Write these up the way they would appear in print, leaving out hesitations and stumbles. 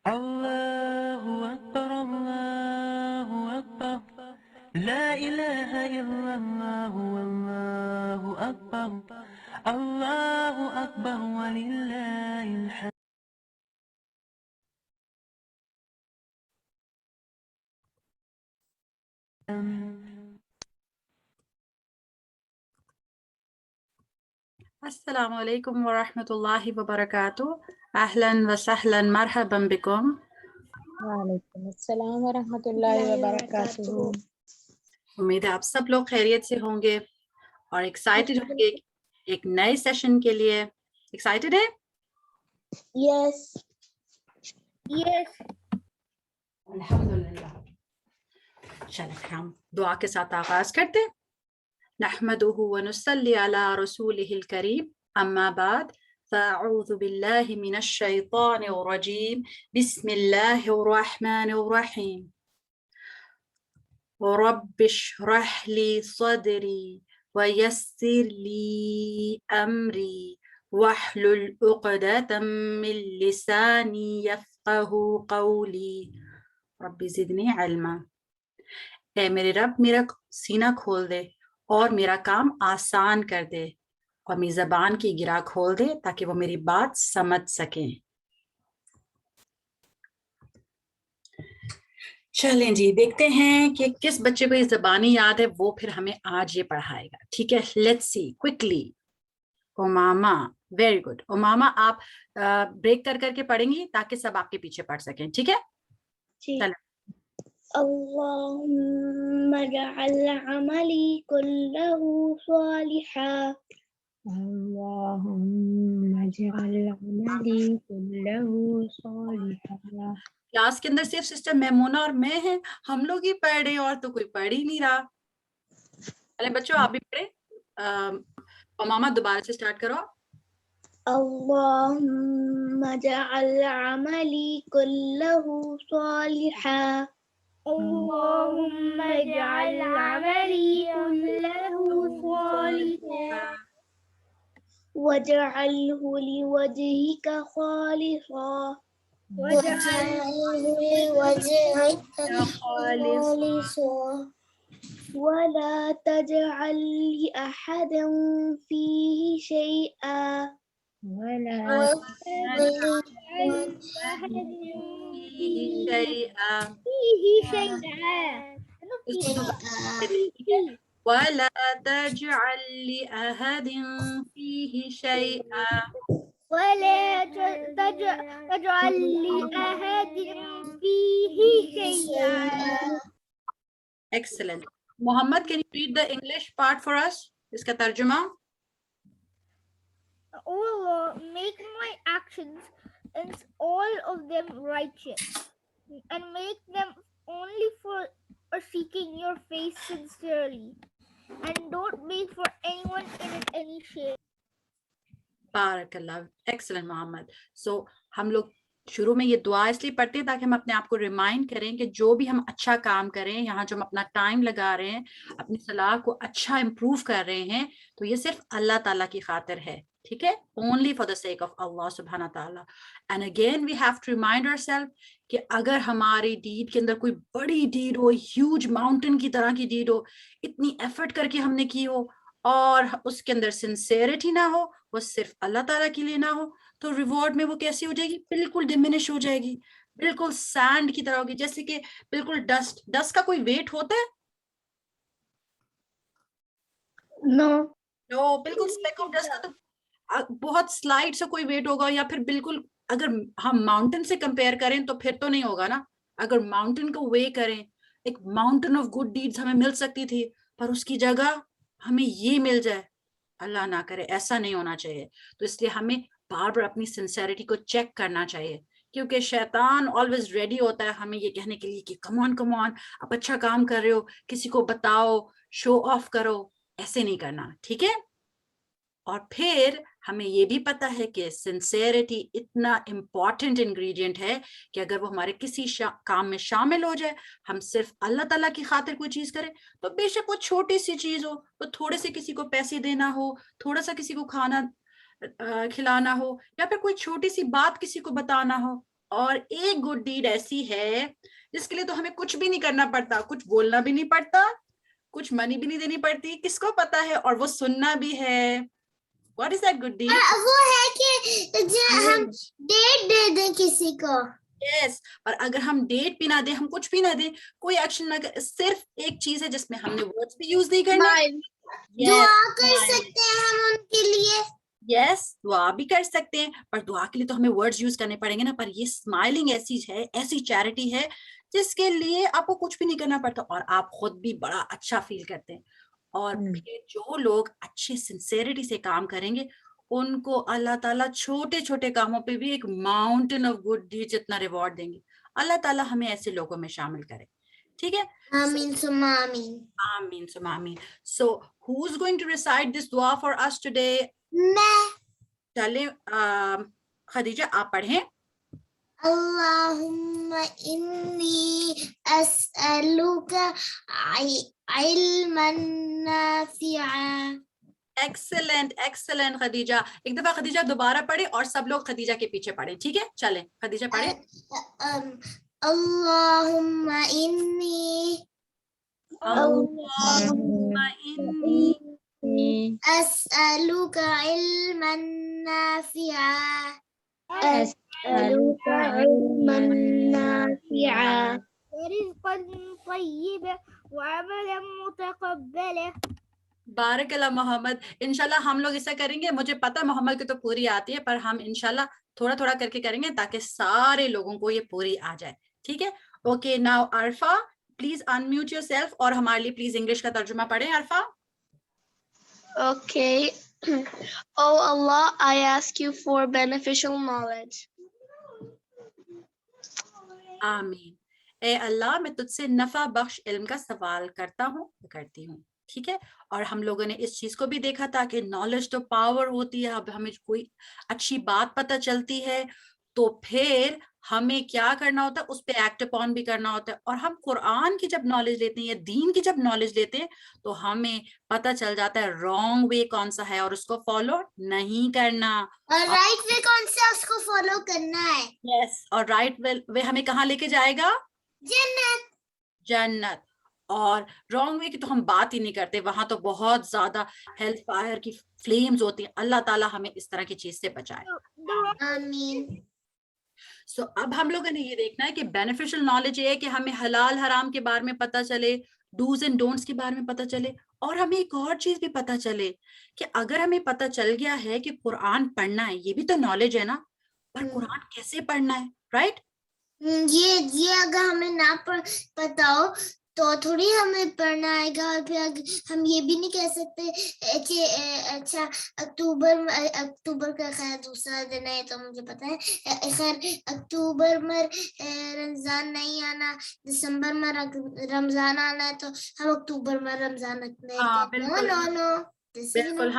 Allahu Akbar, Allahu Akbar, La ilaha illallah, Allahu Akbar, Allahu Akbar, walillahil hamd. السلام علیکم ورحمۃ اللہ وبرکاتہ. اہلاً وسہلاً مرحبا بکم. وعلیکم السلام ورحمۃ اللہ وبرکاتہ. امید ہے آپ سب لوگ خیریت سے ہوں گے اور ایکسائٹیڈ ہوں گے ایک نئے سیشن کے لیے. ایکسائٹیڈ ہے؟ یس الحمدللہ. چلیں پھر ہم دعا کے ساتھ آغاز کرتے. نحمدہ ونصلی علی رسولہ الکریم. اما بعد فاعوذ باللہ من الشیطان الرجیم. بسم اللہ الرحمن الرحیم. رب اشرح لی صدری ویسر لی امری واحلل عقدۃ من لسانی یفقہوا قولی. رب زدنی علما. اے میرے رب میرا سینہ کھول دے اور میرا کام آسان کر دے اور میری زبان کی گرہ کھول دے تاکہ وہ میری بات سمجھ سکیں. چلیں جی دیکھتے ہیں کہ کس بچے کو یہ زبانی یاد ہے، وہ پھر ہمیں آج یہ پڑھائے گا. ٹھیک ہے، let's see quickly. Imama, very good. Imama آپ بریک کر کے پڑھیں گی تاکہ سب آپ کے پیچھے پڑھ سکیں. ٹھیک ہے چلیں. اللهم اجعل عملي كله صالحا. اللهم اجعل عملي كله صالحا. کلاس کے اندر صرف سسٹر میمونہ اور میں ہیں، ہم لوگ ہی پڑھ رہے اور تو کوئی پڑھ ہی نہیں رہا. چلیں بچوں آپ بھی پڑھیں. امامہ دوبارہ سے سٹارٹ کرو. اللهم اجعل عملي كله صالحا. اللهم اجعل عملي كله صالحا واجعله لوجهك خالصا. واجعله لوجهك خالصا ولا تجعل لأحد فيه شيئا. ولا تجعل لأحد فيه شيئا. ولا تجعل لأحد فيه شيئا. ولا تجعل لأحد فيه شيئا. Excellent. Muhammad, can you read the English part for us? اس کا ترجمہ. O Lord, make my actions and all of them righteous, and make them only for seeking your face sincerely, and don't make for anyone in it any shame. بارک اللہ. Excellent محمد. سو ہم لوگ شروع میں یہ دعا اس لیے پڑھتے ہیں تاکہ ہم اپنے آپ کو ریمائنڈ کریں کہ جو بھی ہم اچھا کام کریں، یہاں جو ہم اپنا ٹائم لگا رہے ہیں، اپنی صلاح کو اچھا امپروو کر رہے ہیں، تو یہ صرف اللہ تعالیٰ کی خاطر ہے. ٹھیک ہے، only for the sake of اللہ سبحانہ تعالیٰ. And again we have to remind our self کہ اگر ہماری ڈیڈ کے اندر کوئی بڑی ڈیڈ ہو، ہیوج ماؤنٹین کی طرح کی ڈیڈ ہو، اتنی ایفرٹ کر کے ہم نے کی ہو اور اس کے اندر سنسیئرٹی نہ ہو، وہ صرف اللہ تعالیٰ کے لیے نہ ہو، تو ریوارڈ میں وہ کیسی ہو جائے گی؟ بالکل ڈیمینش ہو جائے گی، بالکل سینڈ کی طرح ہوگی، جیسے کہ بالکل ڈسٹ کا کوئی ویٹ ہوتا ہے؟ نو، بالکل اسپیک آف ڈسٹ کا تو بہت سلائڈ سے کوئی ویٹ ہوگا، یا پھر بالکل اگر ہم ماؤنٹین سے کمپیئر کریں تو پھر تو نہیں ہوگا نا. اگر ماؤنٹین کو وے کریں، ایک ماؤنٹین آف گڈ ڈیڈز ہمیں مل سکتی تھی، پر اس کی جگہ ہمیں یہ مل جائے، اللہ نہ کرے، ایسا نہیں ہونا چاہیے. تو اس لیے ہمیں بار بار اپنی سنسیئرٹی کو چیک کرنا چاہیے، کیونکہ شیطان آلویز ریڈی ہوتا ہے ہمیں یہ کہنے کے لیے کہ کم آن آپ اچھا کام کر رہے ہو، کسی کو بتاؤ، شو آف کرو. ایسے نہیں کرنا. ٹھیک ہے. اور پھر ہمیں یہ بھی پتا ہے کہ سنسیئرٹی اتنا امپورٹنٹ انگریڈینٹ ہے کہ اگر وہ ہمارے کسی کام میں شامل ہو جائے، ہم صرف اللہ تعالیٰ کی خاطر کوئی چیز کریں، تو بے شک وہ چھوٹی سی چیز ہو، وہ تھوڑے سے کسی کو پیسے دینا ہو، تھوڑا سا کسی کو کھانا کھلانا ہو، یا پھر کوئی چھوٹی سی بات کسی کو بتانا ہو، اور ایک گڈ ڈیڈ ایسی ہے جس کے لیے تو ہمیں کچھ بھی نہیں کرنا پڑتا, کچھ بولنا بھی نہیں پڑتا, کچھ منی بھی نہیں دینی پڑتی, کس کو پتا ہے, اور وہ سننا بھی ہے. What is that good deed? وہ ہے کہ ہم ڈیٹ دے دیں کسی کو. یس, اور اگر ہم ڈیٹ بھی نہ دیں, ہم کچھ بھی نہ دیں, کوئی ایکشن نہ کریں, صرف ایک چیز ہے جس میں ہم نے ورڈز بھی یوز نہیں کرنے. دعا کر سکتے ہیں ہم ان کے لیے. یس, دعا بھی کر سکتے ہیں, پر دعا کے لیے تو ہمیں ورڈز یوز کرنے پڑیں گے نا. پر یہ اسمائلنگ ایسی ہے, ایسی چیریٹی ہے جس کے لیے آپ کو کچھ بھی نہیں کرنا پڑتا اور آپ خود بھی بڑا اچھا فیل کرتے ہیں. اور پھر جو لوگ اچھے سنسیریٹی سے کام کریں گے ان کو اللہ تعالیٰ چھوٹے چھوٹے کاموں پہ بھی ایک ماؤنٹین آف گڈ ڈیڈ جتنا ریوارڈ دیں گے. اللہ تعالیٰ ہمیں ایسے لوگوں میں شامل کرے. ٹھیک ہے, آمین ثم آمین. آمین ثم آمین. So who's going to recite this dua for us today? میں. چلیں خدیجہ آپ پڑھیں. اللہم انی اسألوک علما نافعا. Excellent excellent Khadija. ایک دفعہ خدیجہ دوبارہ پڑھے اور سب لوگ خدیجہ کے پیچھے پڑھیں. ٹھیک ہے, چلیں خدیجہ پڑھیں. اللہم انی اللہم انی اسألوک علما نافعا. أسألك علما نافعا. ورزقا طيبا وعملا متقبلا. بارک اللہ محمد. انشاءاللہ ہم لوگ ایسا کریں گے, مجھے پتا محمد کی تو پوری آتی ہے, پر ہم انشاءاللہ تھوڑا تھوڑا کر کے کریں گے تاکہ سارے لوگوں کو یہ پوری آ جائے. ٹھیک ہے, okay. Now Arfa please unmute your self اور ہمارے لیے پلیز انگلش کا ترجمہ پڑھیں. عرفہ. Okay. Oh Allah, I ask you for beneficial knowledge. آمین. اے اللہ میں تجھ سے نفع بخش علم کا سوال کرتا ہوں, کرتی ہوں. ٹھیک ہے, اور ہم لوگوں نے اس چیز کو بھی دیکھا تھا کہ نالج تو پاور ہوتی ہے. اب ہمیں کوئی اچھی بات پتہ چلتی ہے تو پھر ہمیں کیا کرنا ہوتا ہے, اس پہ ایکٹ اپون بھی کرنا ہوتا ہے. اور ہم قرآن کی جب نالج لیتے ہیں یا دین کی جب نالج لیتے ہیں تو ہمیں پتہ چل جاتا ہے رانگ وے کون سا ہے اور اس کو فالو نہیں کرنا, اور رائٹ وے کون سا اس کو فالو کرنا ہے. یس, اور رائٹ وے ہمیں کہاں لے کے جائے گا؟ جنت. جنت. اور رانگ وے کی تو ہم بات ہی نہیں کرتے, وہاں تو بہت زیادہ ہیل فائر کی فلیمز ہوتی ہیں. اللہ تعالیٰ ہمیں اس طرح کی چیز سے بچائے. آمین. سو اب ہم لوگوں نے یہ دیکھنا ہے کہ بینیفیشل نالج یہ ہے کہ ہمیں حلال حرام کے بارے میں پتہ چلے, ڈوز اینڈ ڈونٹس کے بارے میں پتہ چلے, اور ہمیں ایک اور چیز بھی پتہ چلے کہ اگر ہمیں پتہ چل گیا ہے کہ قرآن پڑھنا ہے, یہ بھی تو نالج ہے نا, پر قرآن کیسے پڑھنا ہے, رائٹ؟ یہ اگر ہمیں نہ پتا ہو تو تھوڑی ہمیں پڑھنا آئے گا. اور پھر ہم یہ بھی نہیں کہہ سکتے کہ اچھا اکتوبر کا خیر دوسرا دن ہے تو مجھے پتا ہے, خیر اکتوبر میں رمضان نہیں آنا, دسمبر میں رمضان آنا ہے تو ہم اکتوبر میں رمضان رکھتے. نو بالکل,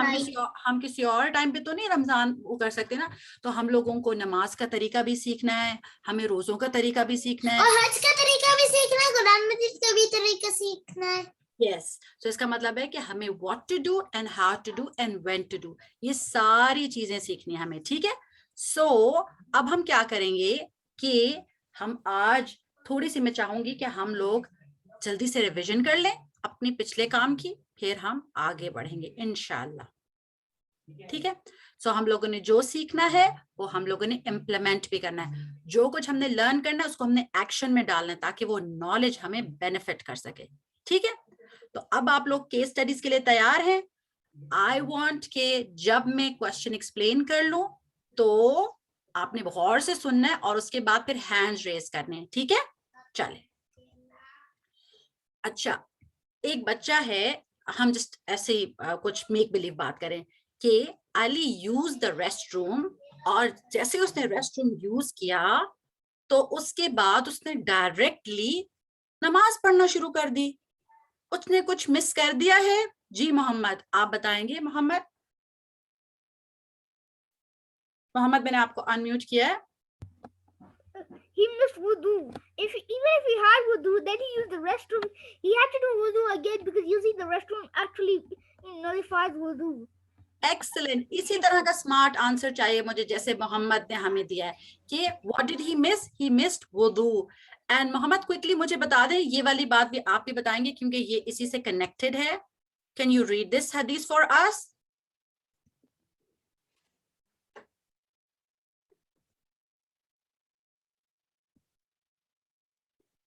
ہم کسی اور ٹائم پہ تو نہیں رمضان وہ کر سکتے نا. تو ہم لوگوں کو نماز کا طریقہ بھی سیکھنا ہے, ہمیں روزوں کا طریقہ بھی سیکھنا ہے, اور حج کا طریقہ بھی سیکھنا ہے, قرآن مجید کا بھی طریقہ سیکھنا ہے. یس. تو اس کا مطلب ہے کہ ہمیں what to do and how to do and when to do, یہ ساری چیزیں سیکھنی ہیں ہمیں. ٹھیک ہے, سو اب ہم کیا کریں گے کہ ہم آج تھوڑی سی میں چاہوں گی کہ ہم لوگ جلدی سے ریویژن کر لیں اپنی پچھلے کام کی, پھر ہم آگے بڑھیں گے انشاءاللہ. ٹھیک ہے, سو ہم لوگوں نے جو سیکھنا ہے وہ ہم لوگوں نے امپلیمنٹ بھی کرنا ہے. جو کچھ ہم نے لرن کرنا ہے اس کو ہم نے ایکشن میں ڈالنا ہے تاکہ وہ نالج ہمیں بینیفٹ کر سکے. ٹھیک ہے, تو اب آپ لوگ کیس اسٹڈیز کے لیے تیار ہیں؟ آئی وانٹ کہ جب میں کوشچن ایکسپلین کر لوں تو آپ نے غور سے سننا ہے اور اس کے بعد پھر ہینڈ ریز کرنے ہیں. ٹھیک ہے, چلیں. اچھا, ایک بچہ ہے, ہم جسٹ ایسے ہی کچھ میک بلیو بات کریں کہ علی یوز دا ریسٹ روم, اور جیسے اس نے ریسٹ روم یوز کیا تو اس کے بعد اس نے ڈائریکٹلی نماز پڑھنا شروع کر دی. اس نے کچھ مس کر دیا ہے. جی محمد آپ بتائیں گے. محمد میں نے آپ کو انمیوٹ کیا ہے. He missed wudu. Even if he had wudu, then he used the restroom. He had to do wudu again because using the restroom actually nullifies wudu. Excellent. اسی طرح کا اسمارٹ آنسر چاہیے مجھے جیسے محمد نے ہمیں دیا ہے کہ what did he miss, he missed وضو. اینڈ محمد کوئکلی مجھے بتا دیں, یہ والی بات بھی آپ بھی بتائیں گے کیونکہ یہ اسی سے کنیکٹڈ ہے. کین یو ریڈ دس حدیث فار اس؟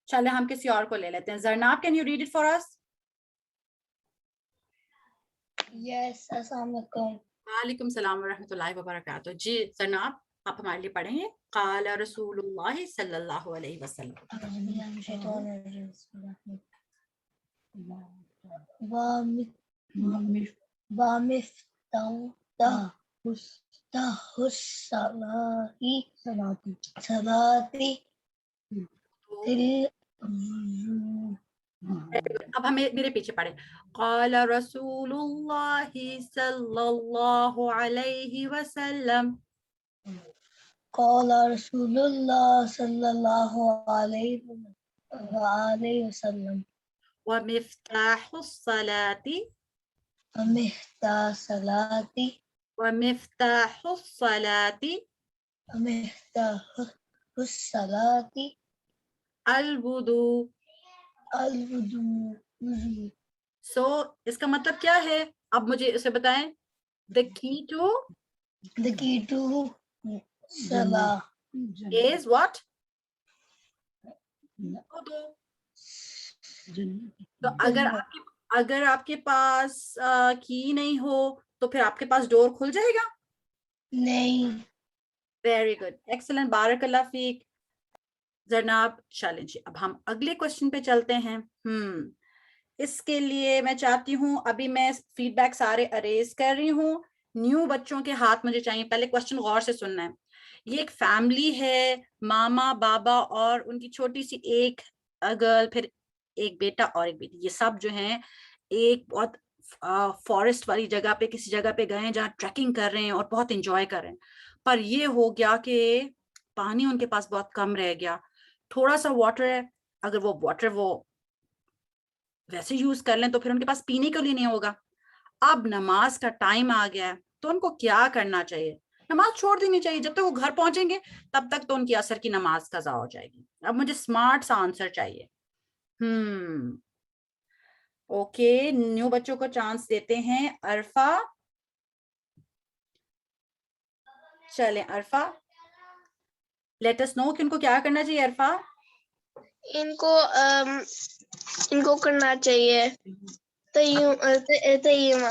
چلے ہم کسی اور کو لے لیتے ہیں. Zarnab, can you read it for us? Yes, السلام علیکم. وعلیکم السلام ورحمۃ اللہ وبرکاتہ. جی زرناب, آپ ہمارے لیے پڑھیں گے. قال رسول اللہ صلی اللہ علیہ وسلم. اب ہمیں میرے پیچھے پڑھیں. قال رسول اللہ صلی اللہ علیہ وسلم. قال رسول اللہ صلی اللہ علیہ وسلم ومفتاح الصلاة مفتاح صلاتی ومفتاح الصلاة مفتاح الصلاتی الوضوء. الوضوء. سو اس کا مطلب کیا ہے؟ اب مجھے اسے بتائیں. The key to The key to salah is what? وضوء. تو اگر آپ کے پاس کی نہیں ہو تو پھر آپ کے پاس ڈور کھل جائے گا؟ نہیں. ویری گڈ, ایکسلنٹ, بارک اللہ فیک. زرناب چلیں جی, اب ہم اگلے کوشچن پہ چلتے ہیں. اس کے لیے میں چاہتی ہوں, ابھی میں فیڈ بیک سارے اریز کر رہی ہوں. نیو بچوں کے ہاتھ مجھے چاہیے. پہلے کوشچن غور سے سننا ہے. یہ ایک فیملی ہے, ماما بابا اور ان کی چھوٹی سی ایک گرل, پھر ایک بیٹا اور ایک بیٹی. یہ سب جو ہیں ایک بہت فارسٹ والی جگہ پہ, کسی جگہ پہ گئے ہیں جہاں ٹریکنگ کر رہے ہیں اور بہت انجوائے کر رہے ہیں. پر یہ ہو گیا کہ پانی ان کے پاس بہت کم رہ گیا. تھوڑا سا واٹر ہے, اگر وہ واٹر وہ ویسے یوز کر لیں تو پھر ان کے پاس پینے کے لیے نہیں ہوگا. اب نماز کا ٹائم آ گیا, تو ان کو کیا کرنا چاہیے؟ نماز چھوڑ دینی چاہیے. جب تک وہ گھر پہنچیں گے تب تک تو ان کی عصر کی نماز قضا ہو جائے گی. اب مجھے اسمارٹ سا آنسر چاہیے. اوکے, نیو بچوں کو چانس دیتے ہیں. عرفا, چلیں عرفا, لیٹ اس نو کہ ان کو کیا کرنا چاہیے. عرفا, ان کو کرنا چاہیے تیمم.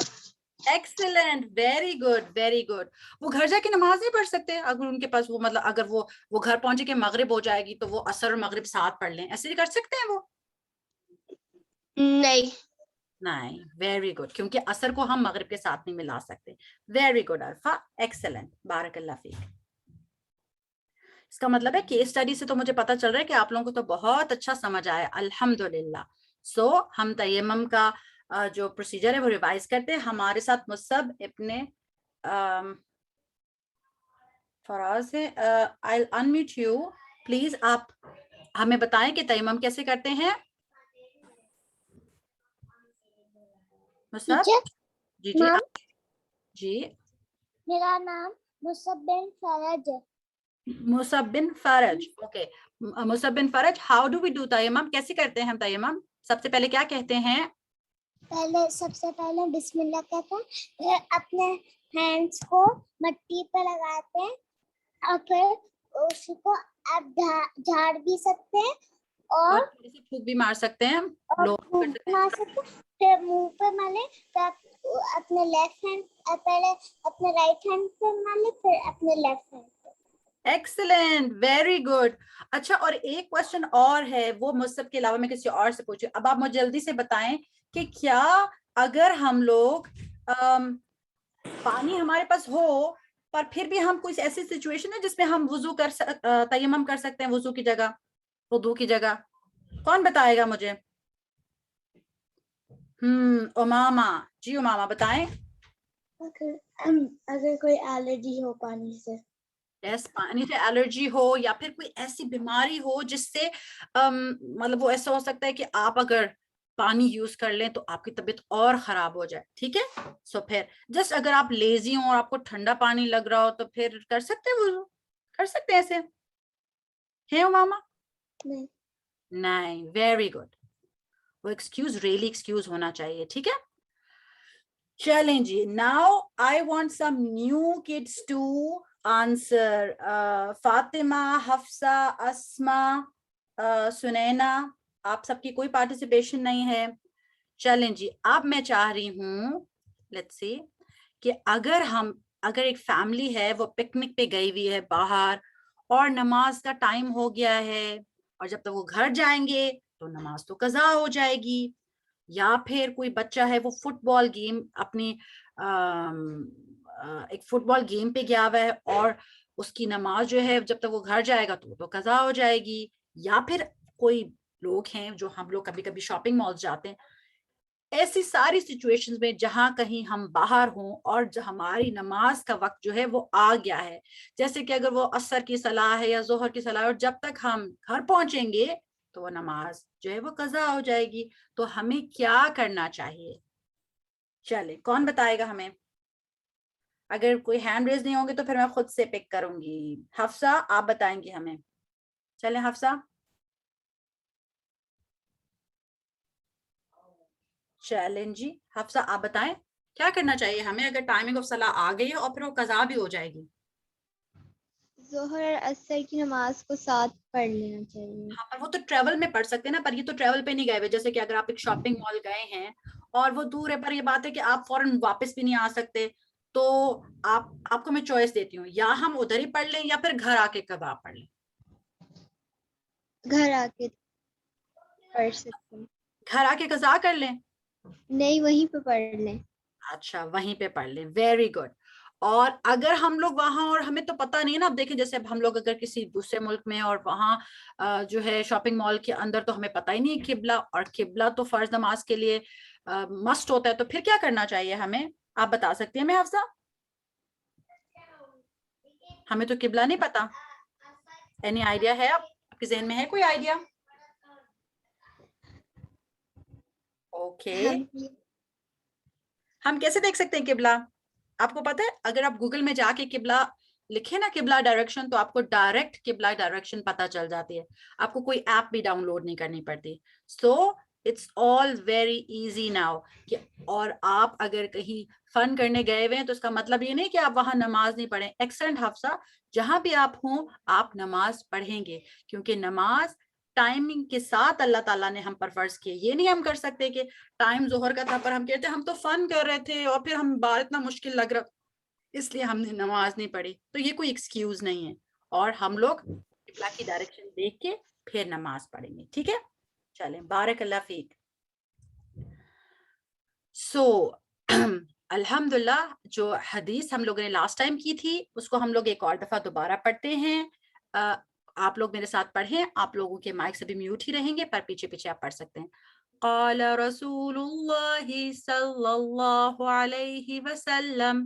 Excellent, very good very good. وہ گھر جا کے نماز نہیں پڑھ سکتے اگر ان کے پاس وہ مطلب اگر وہ گھر پہنچے کہ مغرب ہو جائے گی تو وہ عصر اور مغرب ساتھ پڑھ لیں, ایسے نہیں کر سکتے ہیں وہ؟ نہیں. ویری گڈ, کیونکہ عصر کو ہم مغرب کے ساتھ نہیں ملا سکتے. ویری گڈ عرفا, ایکسلنٹ, بارک اللہ فیک. اس کا مطلب ہے کیس اسٹڈی سے تو مجھے پتا چل رہا ہے کہ آپ لوگوں کو تو بہت اچھا سمجھ آیا, الحمدللہ. سو ہم تیمم کا جو پروسیجر ہے وہ ریوائز کرتے ہیں. ہمارے ساتھ مصب ابن فراز ہے. I'll unmute you. پلیز آپ ہمیں بتائیں کہ تیمم کیسے کرتے ہیں. مصب جی جی جی. میرا نام مصب بن فرج ہے. مصب بن فرج, اوکے. مصب بن فرج, ہاؤ ڈو وی ڈو تیمم, کیسے کرتے ہیں ہم تیمم؟ سب سے پہلے کیا کہتے ہیں؟ سب سے پہلے بسم اللہ کہتے ہیں, پھر اپنے ہینڈس کو مٹی پہ لگاتے ہیں اور پھر اس کو آپ جھاڑ بھی سکتے ہیں اور پھوک بھی مار سکتے ہیں, مار سکتے ہیں. پھر منہ پہ مالے, اپنے لیفٹ ہینڈ پہلے اپنے رائٹ ہینڈ پہ مالے, پھر اپنے لیفٹ ہینڈ پہ. Excellent, very good. اچھا, اور ایک کوشچن اور ہے, وہ مصب کے علاوہ میں کسی اور سے پوچھوں. اب آپ مجھے جلدی سے بتائیں کہ کیا اگر ہم لوگ پانی ہمارے پاس ہو پر پھر بھی ہم کوئی ایسی سچویشن ہے جس میں ہم وضو تیمم کر سکتے ہیں وضو کی جگہ, وضو کی جگہ؟ کون بتائے گا مجھے؟ امامہ, جی امامہ بتائیں. اگر کوئی الرجی ہو پانی سے. پانی سے الرجی ہو یا پھر کوئی ایسی بیماری ہو جس سے مطلب وہ ایسا ہو سکتا ہے کہ آپ اگر پانی یوز کر لیں تو آپ کی طبیعت اور خراب ہو جائے. ٹھیک ہے. سو پھر جسٹ اگر آپ لیزی ہوں اور آپ کو ٹھنڈا پانی لگ رہا ہو تو پھر کر سکتے ہیں وضو, کر سکتے ہیں ایسے ہے ماما. نہیں, ویری گڈ. وہ ایکسکیوز ریئلی ایکسکیوز ہونا چاہیے. ٹھیک ہے. چلیں جی, now I want some new kids to answer. Fatima, Hafsa, Asma, Sunaina, آپ سب کی کوئی پارٹیسپیشن نہیں ہے. چلیں جی, اب میں چاہ رہی ہوں لیٹس سی کہ اگر ایک فیملی ہے وہ پکنک پہ گئی ہوئی ہے باہر اور نماز کا ٹائم ہو گیا ہے اور جب تک وہ گھر جائیں گے تو نماز تو قضا ہو جائے گی, یا پھر کوئی بچہ ہے وہ فٹ بال گیم اپنی ایک فٹ بال گیم پہ گیا ہوا ہے اور اس کی نماز جو ہے جب تک وہ گھر جائے گا تو قضا ہو جائے گی, یا پھر کوئی لوگ ہیں جو ہم لوگ کبھی کبھی شاپنگ مال جاتے ہیں. ایسی ساری سچویشنز میں جہاں کہیں ہم باہر ہوں اور ہماری نماز کا وقت جو ہے وہ آ گیا ہے, جیسے کہ اگر وہ عصر کی صلاح ہے یا ظہر کی صلاح ہے اور جب تک ہم گھر پہنچیں گے تو وہ نماز جو ہے وہ قضا ہو جائے گی, تو ہمیں کیا کرنا چاہیے؟ چلے کون بتائے گا ہمیں؟ اگر کوئی ہینڈ ریز نہیں ہوں گے تو پھر میں خود سے پک کروں گی. حفصہ آپ بتائیں گی ہمیں. چلیں حفصہ. چیلنج جی, حفصہ آپ بتائیں کیا کرنا چاہیے ہمیں اگر ٹائمنگ آف صلاح آ گئی ہے اور پھر وہ قضا بھی ہو جائے گی؟ ظہر اور عصر کی نماز کو ساتھ پڑھ لینا چاہیے. ہاں, پر وہ تو ٹریول میں پڑھ سکتے ہیں نا, پر یہ تو ٹریول پہ نہیں گئے ہوئے. جیسے کہ اگر آپ ایک شاپنگ مال گئے ہیں اور وہ دور ہے, پر یہ بات ہے کہ آپ فوراً واپس بھی نہیں آ سکتے, تو آپ کو میں چوائس دیتی ہوں, یا ہم ادھر ہی پڑھ لیں یا پھر گھر آ کے قضا پڑھ لیں. گھر آ کے پڑھ سکتے ہیں. گھر آ کے قضا کر لیں. نہیں, وہیں پہ پڑھ لیں. اچھا, وہیں پہ پڑھ لیں. Very good. اور اگر ہم لوگ وہاں اور ہمیں تو پتہ نہیں ہے نا, اب دیکھیں جیسے اب ہم لوگ اگر کسی دوسرے ملک میں اور وہاں جو ہے شاپنگ مال کے اندر تو ہمیں پتہ ہی نہیں ہے قبلہ, اور قبلہ تو فرض نماز کے لیے مسٹ ہوتا ہے, تو پھر کیا کرنا چاہیے ہمیں؟ آپ بتا سکتی ہیں میں حفصہ؟ ہمیں تو قبلہ نہیں پتا. اینی آئیڈیا ہے آپ کے ذہن میں ہے کوئی آئیڈیا؟ اوکے, ہم کیسے دیکھ سکتے ہیں قبلہ؟ آپ کو پتہ ہے اگر آپ گوگل میں جا کے قبلہ لکھے نا, قبلہ ڈائریکشن, تو آپ کو ڈائریکٹ قبلہ ڈائریکشن پتہ چل جاتی ہے. آپ کو کوئی ایپ بھی ڈاؤن لوڈ نہیں کرنی پڑتی. So it's all very easy now. اور آپ اگر کہیں فن کرنے گئے ہوئے ہیں تو اس کا مطلب یہ نہیں کہ آپ وہاں نماز نہیں پڑھیں. ایکسلنٹ حفصہ, جہاں بھی آپ ہوں آپ نماز پڑھیں گے, کیونکہ نماز ٹائمنگ کے ساتھ اللہ تعالیٰ نے ہم پر فرض کیے. یہ نہیں ہم کر سکتے کہ ٹائم ظہر کا تھا پر ہم کہتے ہیں ہم تو فن کر رہے تھے اور پھر ہم بار اتنا مشکل لگ رہا اس لیے ہم نے نماز نہیں پڑھی. تو یہ کوئی ایکسکیوز نہیں ہے, اور ہم لوگ قبلہ کی ڈائریکشن دیکھ کے پھر نماز پڑھیں گے. ٹھیک ہے, چلیں, بارک اللہ فیک. سو الحمدللہ جو حدیث ہم لوگوں نے لاسٹ ٹائم کی تھی اس کو ہم لوگ ایک اور دفعہ دوبارہ پڑھتے ہیں. آپ لوگ میرے ساتھ پڑھیں. آپ لوگوں کے مائک سے بھی میوٹ ہی رہیں گے, پر پیچھے پیچھے آپ پڑھ سکتے ہیں. قال رسول اللہ صلی اللہ علیہ وسلم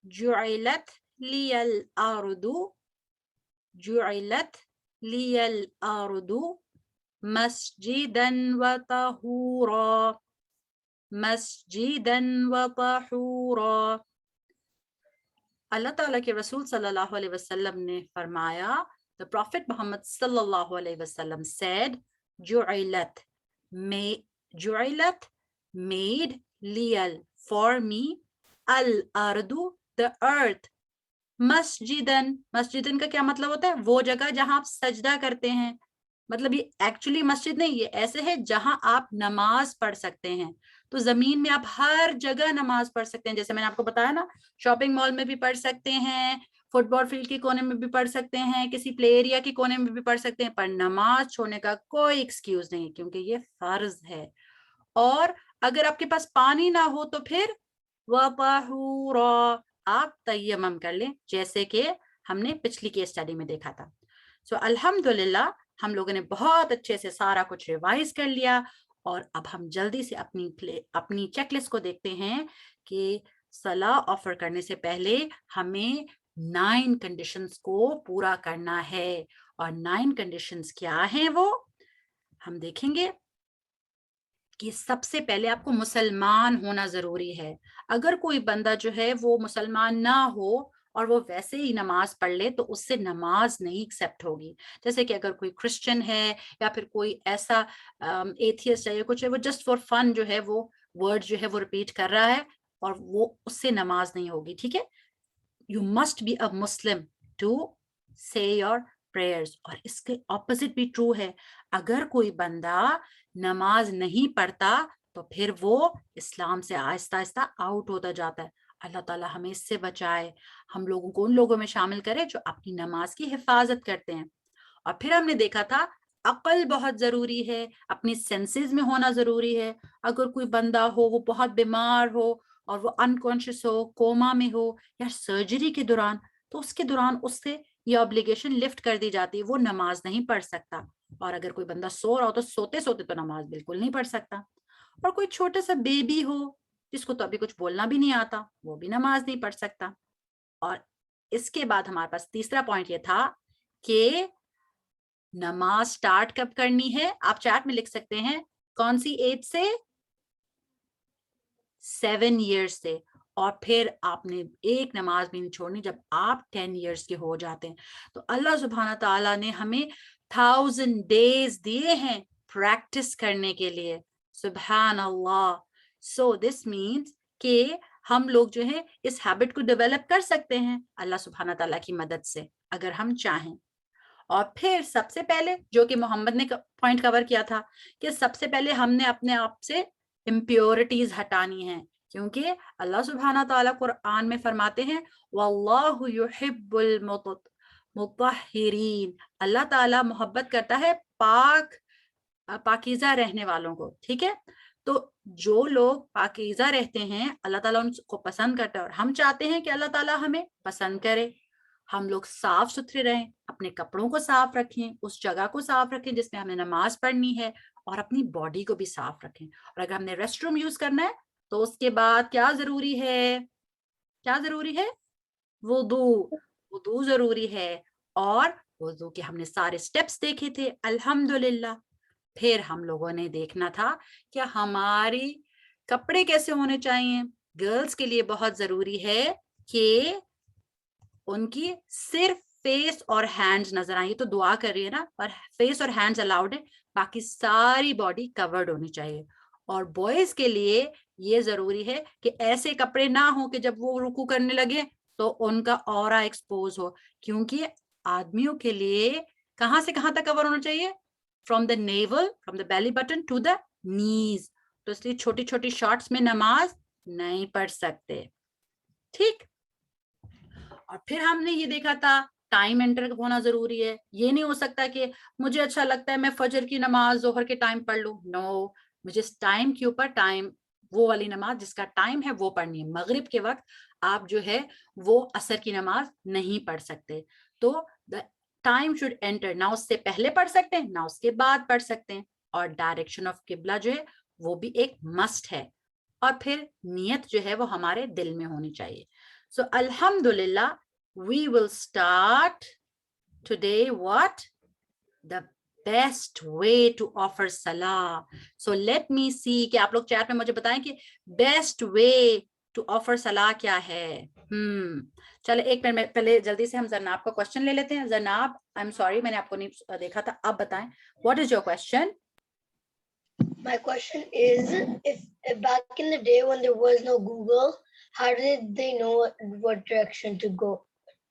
جعلت لی الارض مسجدا وطہورا اللہ تعالیٰ کے رسول صلی اللہ علیہ وسلم نے فرمایا, the Prophet Muhammad صلی اللہ علیہ وسلم said, جعلت made لیل for me, الارض the earth, مسجدن کا کیا مطلب ہوتا ہے؟ وہ جگہ جہاں آپ سجدہ کرتے ہیں. مطلب یہ ایکچولی مسجد نہیں, یہ ایسے ہے جہاں آپ نماز پڑھ سکتے ہیں. تو زمین میں آپ ہر جگہ نماز پڑھ سکتے ہیں. جیسے میں نے آپ کو بتایا نا, شاپنگ مال میں بھی پڑھ سکتے ہیں, فٹ بال فیلڈ کے کونے میں بھی پڑھ سکتے ہیں, کسی پلے ایریا کے کونے میں بھی پڑھ سکتے ہیں, پر نماز چھوڑنے کا کوئی ایکسکیوز نہیں کیونکہ یہ فرض ہے. اور اگر آپ کے پاس پانی نہ ہو تو پھر وطہورا, آپ تیمم کر لیں, جیسے کہ ہم نے پچھلی کیس اسٹڈی میں دیکھا تھا. سو الحمدللہ ہم لوگوں نے بہت اچھے سے سارا کچھ ریوائز کر لیا, اور اب ہم جلدی سے اپنی چیک لسٹ کو دیکھتے ہیں کہ صلاح آفر کرنے سے پہلے ہمیں 9 کنڈیشنز کو پورا کرنا ہے. اور 9 کنڈیشنز کیا ہیں وہ؟ ہم دیکھیں گے کہ سب سے پہلے آپ کو مسلمان ہونا ضروری ہے. اگر کوئی بندہ جو ہے وہ مسلمان نہ ہو اور وہ ویسے ہی نماز پڑھ لے تو اس سے نماز نہیں ایکسیپٹ ہوگی. جیسے کہ اگر کوئی کرسچن ہے یا پھر کوئی ایسا ایتھیسٹ ہے یا کچھ ہے, وہ جسٹ فار فن جو ہے وہ ورڈ جو ہے وہ ریپیٹ کر رہا ہے اور وہ اس سے نماز نہیں ہوگی. ٹھیک ہے, you must be a Muslim to say your prayers. اور اس کے اپوزٹ بھی ٹرو ہے, اگر کوئی بندہ نماز نہیں پڑھتا تو پھر وہ اسلام سے آہستہ آہستہ آؤٹ ہوتا جاتا ہے. اللہ تعالیٰ ہمیں اس سے بچائے, ہم لوگوں کو ان لوگوں میں شامل کرے جو اپنی نماز کی حفاظت کرتے ہیں. اور پھر ہم نے دیکھا تھا عقل بہت ضروری ہے, اپنی سینسز میں ہونا ضروری ہے. اگر کوئی بندہ ہو وہ بہت بیمار ہو اور وہ انکانشیس ہو, کوما میں ہو یا سرجری کے دوران, تو اس کے دوران اس سے یہ obligation لفٹ کر دی جاتی ہے, وہ نماز نہیں پڑھ سکتا. اور اگر کوئی بندہ سو رہا ہو تو سوتے سوتے تو نماز بالکل نہیں پڑھ سکتا. اور کوئی چھوٹا سا بیبی ہو جس کو تو ابھی کچھ بولنا بھی نہیں آتا, وہ بھی نماز نہیں پڑھ سکتا. اور اس کے بعد ہمارے پاس تیسرا پوائنٹ یہ تھا کہ نماز سٹارٹ کب کرنی ہے. آپ چیٹ میں لکھ سکتے ہیں کون سی ایج سے, 7 years سے. اور پھر آپ نے ایک نماز بھی نہیں چھوڑنی جب آپ 10 years کے ہو جاتے ہیں. تو اللہ سبحانہ تعالیٰ نے ہمیں 1000 days دیے ہیں پریکٹس کرنے کے لیے. سبحان اللہ. سو دس مینس کہ ہم لوگ جو ہے اس ہیبٹ کو ڈیولپ کر سکتے ہیں اللہ سبحانہ تعالیٰ کی مدد سے اگر ہم چاہیں. اور پھر سب سے پہلے جو کہ محمد نے پوائنٹ کور کیا تھا کہ سب سے پہلے ہم نے اپنے آپ سے امپیورٹیز ہٹانی ہیں, کیونکہ اللہ سبحانہ تعالیٰ قرآن میں فرماتے ہیں واللہ یحب المطہرین, اللہ تعالیٰ محبت کرتا ہے پاکیزہ رہنے والوں کو. ٹھیک ہے, تو جو لوگ پاکیزہ رہتے ہیں اللہ تعالیٰ ان کو پسند کرتا ہے, اور ہم چاہتے ہیں کہ اللہ تعالیٰ ہمیں پسند کرے. ہم لوگ صاف ستھرے رہیں, اپنے کپڑوں کو صاف رکھیں, اس جگہ کو صاف رکھیں جس میں ہمیں نماز پڑھنی ہے, اور اپنی باڈی کو بھی صاف رکھیں. اور اگر ہم نے ریسٹ روم یوز کرنا ہے تو اس کے بعد کیا ضروری ہے, کیا ضروری ہے, وضو ضروری ہے. اور وضو کے ہم نے سارے سٹیپس دیکھے تھے الحمدللہ. پھر ہم لوگوں نے دیکھنا تھا کہ ہماری کپڑے کیسے ہونے چاہیے. گرلز کے لیے بہت ضروری ہے کہ ان کی صرف فیس اور ہینڈز نظر آئیں. تو دعا کر رہی ہے نا, اور فیس اور ہینڈز الاؤڈ ہے, باقی ساری باڈی کورڈ ہونی چاہیے. اور بوائز کے لیے یہ ضروری ہے کہ ایسے کپڑے نہ ہوں کہ جب وہ رکوع کرنے لگے تو ان کا اورا ایکسپوز ہو, کیونکہ آدمیوں کے لیے کہاں سے کہاں تک کور ہونا چاہیے, from the navel, from the belly button to the knees. تو اس لیے چھوٹی چھوٹی شارٹس میں نماز نہیں پڑھ سکتے. ٹھیک, اور پھر ہم نے یہ دیکھا تھا ٹائم انٹر ہونا ضروری ہے. یہ نہیں ہو سکتا کہ مجھے اچھا لگتا ہے میں فجر کی نماز ظہر کے ٹائم پڑھ لوں. نو, مجھے اس ٹائم کے اوپر ٹائم, وہ والی نماز جس کا ٹائم ہے وہ پڑھنی ہے. مغرب کے وقت آپ جو ہے وہ عصر کی نماز نہیں پڑھ سکتے. تو ٹائم شوڈ انٹر, نہ اس سے پہلے پڑھ سکتے ہیں نہ اس کے بعد پڑھ سکتے ہیں. اور ڈائریکشن آف قبلہ جو ہے وہ بھی ایک مسٹ ہے. اور پھر نیت جو ہے وہ ہمارے دل میں ہونی چاہیے. So alhamdulillah, we will start today what? The best way to offer salah. So let me see کہ آپ لوگ چیٹ میں مجھے بتائیں کہ best way to offer salah کیا ہے. چلے ایک منٹ میں پہلے جلدی سے ہم زرناب کا کوشچن لے لیتے ہیں. زرناب, I'm sorry میں نے آپ کو نہیں دیکھا تھا, آپ بتائیں what is your question? My question is, if back in the day when there was no Google, how did they know what direction to go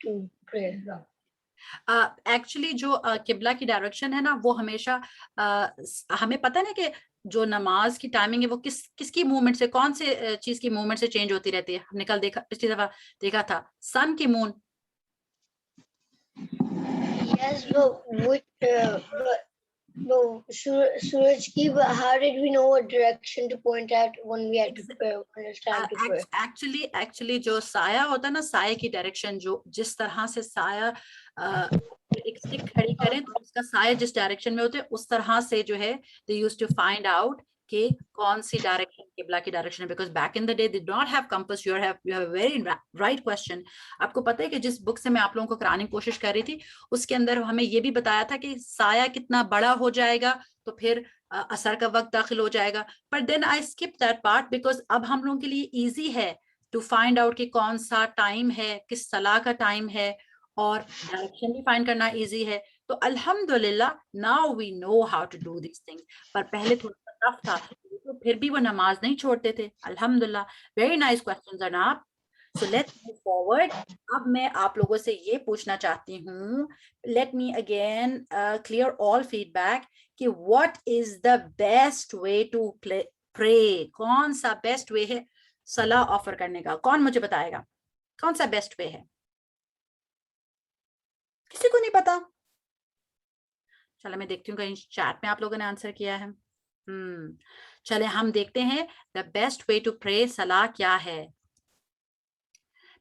to pray? Actually جو قبلہ کی ڈائریکشن ہے نا وہ ہمیشہ ہمیں پتہ ہے نا کہ جو نماز کی ٹائمنگ ہے وہ کس کی موومنٹ سے, کون سے چیز کی موومنٹ سے چینج ہوتی رہتی ہے. ہم نے کل دیکھا, پچھلی دفعہ دیکھا تھا سن کی مون. Yes, but Suraj ki, how did we know what direction to point at when we had to pray, when it's time to pray? Actually جو سایہ ہوتا ہے نا, سایہ کی ڈائریکشن, جو جس طرح سے سایہ ایک اسٹک کھڑی کریں تو اس کا سایہ جس ڈائریکشن میں ہوتے اس طرح سے جو ہے they used to find out کہ کون سی ڈائریکشن قبلہ کی ڈائریکشن ہے, because back in the day they don't have campus. You have very right question. آپ کو پتہ ہے کہ جس بک سے میں آپ لوگوں کو کرانے کی کوشش کر رہی تھی اس کے اندر ہمیں یہ بھی بتایا تھا کہ سایہ کتنا بڑا ہو جائے گا تو پھر اثر کا وقت داخل ہو جائے گا. But then I skip that part because اب ہم لوگوں کے لیے ایزی ہے ٹو فائنڈ آؤٹ کہ کون سا ٹائم ہے, کس صلاح کا ٹائم ہے, اور ڈائریکشن بھی فائنڈ کرنا ایزی ہے. تو الحمدللہ now we know how to do these things. پر پہلے تھوڑا سا ٹف تھا, تو پھر بھی وہ نماز نہیں چھوڑتے تھے. الحمدللہ, ویری نائس کوسچن جناب. So let's move forward. اب میں آپ لوگوں سے یہ پوچھنا چاہتی ہوں, let me again clear all feedback, کہ what is the best way to pray. کون سا بیسٹ وے ہے صلاح آفر کرنے کا؟ کون مجھے بتائے گا کون سا بیسٹ وے ہے؟ کسی کو نہیں پتا؟ چلو میں دیکھتی ہوں کہیں چیٹ میں آپ لوگوں نے آنسر کیا ہے. چلے ہم دیکھتے ہیں دا بیسٹ وے ٹو پرے صلاح کیا ہے.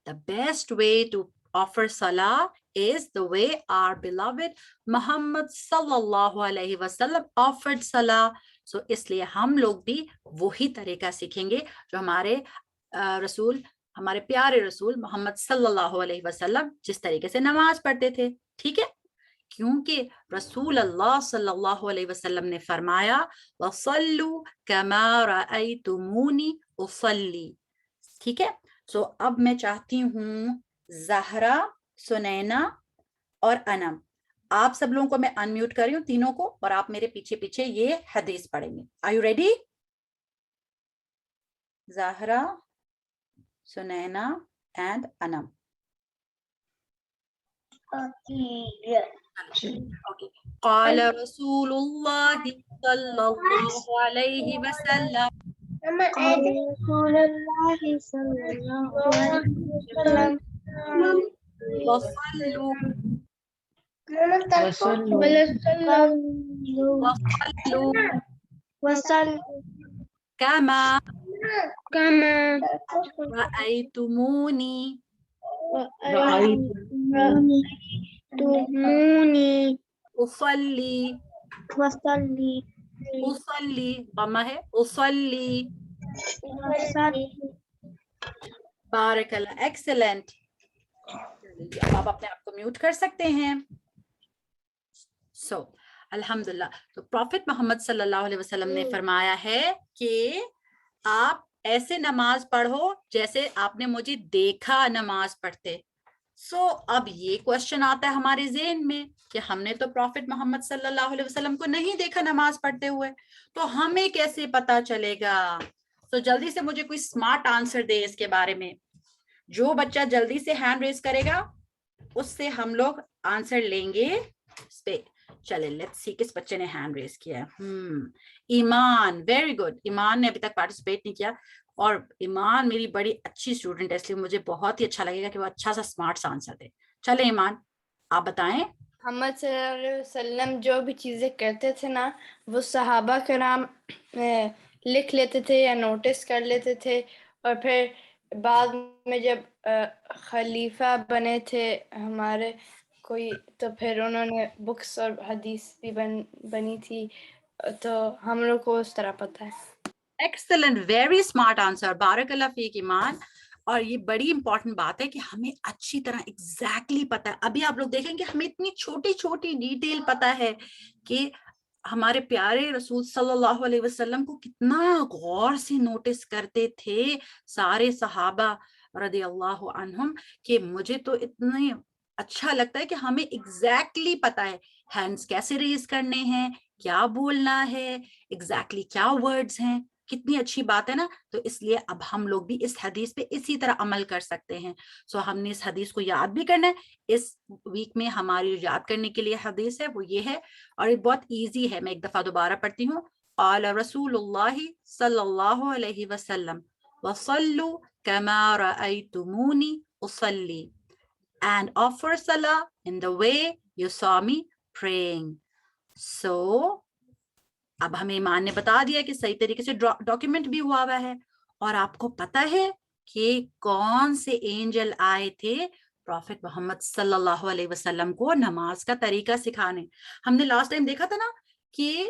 The best way to offer صلاح is the way our beloved Muhammad sallallahu alayhi wasallam offered salah. So اس لیے ہم لوگ بھی وہی طریقہ سیکھیں گے جو ہمارے رسول, ہمارے پیارے رسول محمد صلی اللہ علیہ وسلم جس طریقے سے نماز پڑھتے تھے. ٹھیک ہے, کیونکہ رسول اللہ صلی اللہ علیہ وسلم نے فرمایا وَصَلُّوا كَمَا رَأَيْتُمُونِي أُصَلِّي. ٹھیک ہے, سو اب میں چاہتی ہوں زہرا, سنینا اور انم, آپ سب لوگوں کو میں انمیوٹ کر رہی ہوں تینوں کو, اور آپ میرے پیچھے پیچھے یہ حدیث پڑھیں گے. Are you ready? Zahra, Sanina and Anam. Okay. قال رسول اللہ صلی اللہ علیہ وسلم وصلوا كما رأيتموني أصلي. أصلي ضمہ ہے, أصلي. بارک اللہ, ایکسلنٹ. اب آپ اپنے آپ کو میوٹ کر سکتے ہیں. سو الحمدللہ, تو پروفٹ محمد صلی اللہ علیہ وسلم نے فرمایا ہے کہ آپ ایسے نماز پڑھو جیسے آپ نے مجھے دیکھا نماز پڑھتے. سو اب یہ کوشچن آتا ہے ہمارے ذہن میں کہ ہم نے تو پروفٹ محمد صلی اللہ علیہ وسلم کو نہیں دیکھا نماز پڑھتے ہوئے, تو ہمیں کیسے پتا چلے گا؟ تو جلدی سے مجھے کوئی اسمارٹ آنسر دے اس کے بارے میں. جو بچہ جلدی سے ہینڈ ریز کرے گا اس سے ہم لوگ آنسر لیں گے اس پہ. چلے لیٹس سی کس بچے نے ہینڈ ریز کیا ہے. ایمان, ویری گڈ. ایمان نے ابھی تک پارٹیسپیٹ نہیں کیا, اور ایمان میری بڑی اچھی اسٹوڈنٹ ہے, اس لیے مجھے بہت ہی اچھا لگے گا کہ وہ اچھا سا اسمارٹ سا آنسر دے. چلے ایمان آپ بتائیں. محمد صلی اللہ علیہ وسلم جو بھی چیزیں کرتے تھے نا, وہ صحابہ کرام لکھ لیتے تھے یا نوٹس کر لیتے تھے, اور پھر بعد میں جب خلیفہ بنے تھے ہمارے کوئی, تو پھر انہوں نے بکس اور حدیث بھی بنی تھی, تو ہم لوگ کو اس طرح پتہ ہے. ایکسلنٹ, ویری اسمارٹ آنسر, بارک اللہ فیک ایمان. اور یہ بڑی امپورٹنٹ بات ہے کہ ہمیں اچھی طرح ایگزیکٹلی پتا ہے. ابھی آپ لوگ دیکھیں گے ہمیں اتنی چھوٹی چھوٹی ڈیٹیل پتا ہے کہ ہمارے پیارے رسول صلی اللہ علیہ وسلم کو کتنا غور سے نوٹس کرتے تھے سارے صحابہ رضی اللہ عنہم, کہ مجھے تو اتنے اچھا لگتا ہے کہ ہمیں ایگزیکٹلی پتا ہے ہینڈز کیسے ریز کرنے ہیں, کیا بولنا ہے, ایگزیکٹلی کیا ورڈز ہیں. کتنی اچھی بات ہے نا. تو اس لیے اب ہم لوگ بھی اس حدیث پہ اسی طرح عمل کر سکتے ہیں. سو ہم نے اس حدیث کو یاد بھی کرنا ہے. اس ویک میں ہماری یاد کرنے کے لیے حدیث ہے وہ یہ ہے, اور یہ بہت ایزی ہے. میں ایک دفعہ دوبارہ پڑھتی ہوں. قال رسول اللہ صلی اللہ علیہ وسلم وصلوا كما رأيتموني أصلي, and offer salah in the way you saw me praying. So اب ہمیں ایمان نے بتا دیا کہ صحیح طریقے سے ڈاکیومنٹ بھی ہوا ہے, اور آپ کو پتا ہے کہ کون سے اینجل آئے تھے پروفٹ محمد صلی اللہ علیہ وسلم کو نماز کا طریقہ سکھانے. ہم نے لاسٹ ٹائم دیکھا تھا نا کہ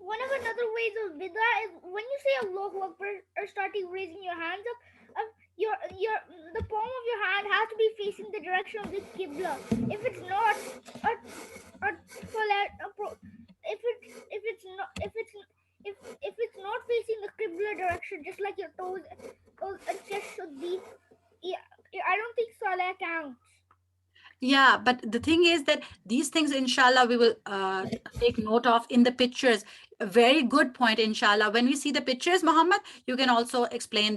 One of another ways of bid'ah is when you say Allahu Akbar or starting raising your hands up, the palm of your hand has to be facing the direction of the Qibla. If it's not, if it's not facing the Qibla direction, just like your toes and chest should be, I don't think Salah counts. Yeah, but the thing is that these things, inshallah, we will take note of in the pictures. A very good point, inshallah. When we see the pictures, Muhammad, you can also explain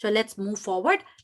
So let's move forward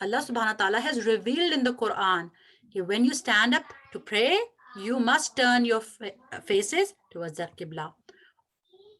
Allah subhanahu wa ta'ala has revealed in the Quran. When you stand up to pray, you must turn your faces towards the Qibla.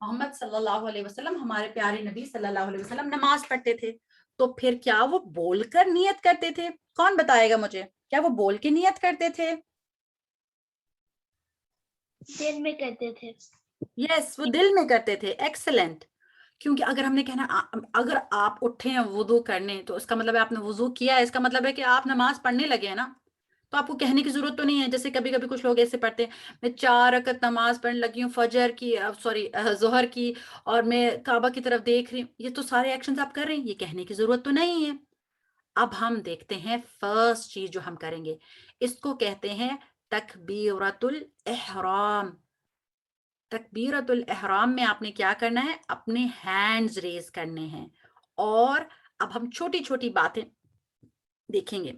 محمد صلی اللہ علیہ وسلم, ہمارے پیارے نبی صلی اللہ علیہ وسلم نماز پڑھتے تھے, تو پھر کیا وہ بول کر نیت کرتے تھے؟ کون بتائے گا مجھے, کیا وہ بول کے نیت کرتے تھے؟ دل میں کرتے تھے. یس, وہ دل میں کرتے تھے. ایکسلنٹ. کیونکہ اگر ہم نے کہنا اگر آپ اٹھے ہیں وضو کرنے تو اس کا مطلب ہے آپ نے وضو کیا ہے, اس کا مطلب ہے کہ آپ نماز پڑھنے لگے ہیں نا, تو آپ کو کہنے کی ضرورت تو نہیں ہے. جیسے کبھی کبھی کچھ لوگ ایسے پڑھتے ہیں, میں 4 رکعت نماز پڑھنے لگی ہوں فجر کی, ظہر کی, اور میں کعبہ کی طرف دیکھ رہی ہوں. یہ تو سارے ایکشنز آپ کر رہے ہیں, یہ کہنے کی ضرورت تو نہیں ہے. اب ہم دیکھتے ہیں فرسٹ چیز جو ہم کریں گے, اس کو کہتے ہیں تکبیرۃ الاحرام. تکبیرۃ الاحرام میں آپ نے کیا کرنا ہے, اپنے ہینڈز ریز کرنے ہیں. اور اب ہم چھوٹی چھوٹی باتیں دیکھیں گے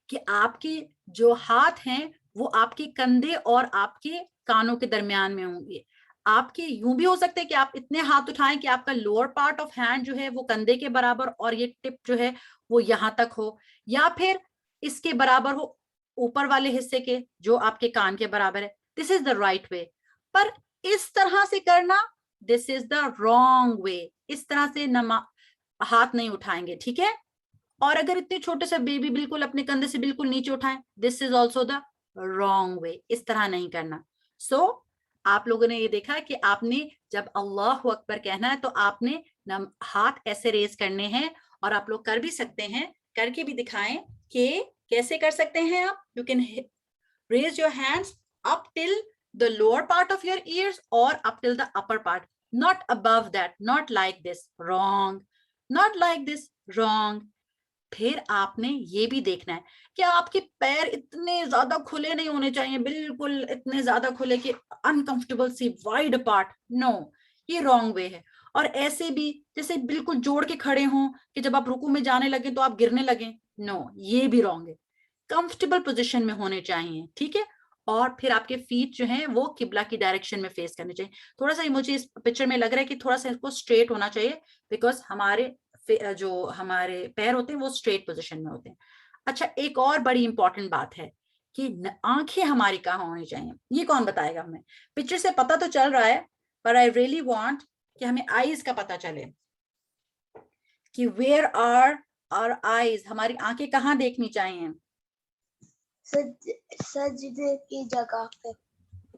کہ آپ کے جو ہاتھ ہیں وہ آپ کے کندھے اور آپ کے کانوں کے درمیان میں ہوں گے. آپ کے یوں بھی ہو سکتے کہ آپ اتنے ہاتھ اٹھائیں کہ آپ کا لوور پارٹ آف ہینڈ جو ہے وہ کندھے کے برابر اور یہ ٹپ جو ہے وہ یہاں تک ہو, یا پھر اس کے برابر ہو اوپر والے حصے کے جو آپ کے کان کے برابر ہے. دس از دا رائٹ وے. پر اس طرح سے کرنا, دس از دا رانگ وے. اس طرح سے ہاتھ نہیں اٹھائیں گے, ٹھیک ہے. اور اگر اتنے چھوٹے سے بیبی بالکل اپنے کندھے سے بالکل نیچے اٹھائیں, دس is also the wrong way. اس طرح نہیں کرنا. سو آپ لوگوں نے یہ دیکھا کہ آپ نے جب اللہ اکبر کہنا ہے تو آپ نے ہاتھ ایسے ریز کرنے ہیں, اور آپ لوگ کر بھی سکتے ہیں, کر کے بھی دکھائیں کہ کیسے کر سکتے ہیں آپ. You can raise your hands up till the lower part of your ears or up till the upper part, not above that, not like this, wrong, not like this, wrong. پھر آپ نے یہ بھی دیکھنا ہے کہ آپ کے پیر اتنے زیادہ کھلے نہیں ہونے چاہیے, بالکل اتنے زیادہ کھلے کہ uncomfortable سی wide apart, no, یہ wrong way ہے. اور ایسے بھی جیسے بالکل جوڑ کے کھڑے ہوں کہ جب آپ رکوع میں جانے لگیں تو آپ گرنے لگیں, no, یہ بھی wrong ہے. comfortable position میں ہونے چاہیے, ٹھیک ہے. اور پھر آپ کے فیٹ جو ہیں وہ قبلہ کی ڈائریکشن میں فیس کرنے چاہیے. تھوڑا سا مجھے اس پکچر میں لگ رہا ہے کہ تھوڑا سا اس کو اسٹریٹ ہونا چاہیے, بیکاز ہمارے جو ہمارے پیر ہوتے ہیں وہ اسٹریٹ پوزیشن میں ہوتے ہیں. اچھا, ایک اور بڑی امپورٹنٹ بات ہے کہ آنکھیں ہماری کہاں ہونی چاہیے. یہ کون بتائے گا ہمیں؟ پکچر سے پتہ تو چل رہا ہے, پر آئی ریئلی وانٹ کہ ہمیں آئیز کا پتہ چلے کہ ویئر آر آور آئیز, ہماری آنکھیں کہاں دیکھنی چاہیے. سجدے کی جگہ پہ.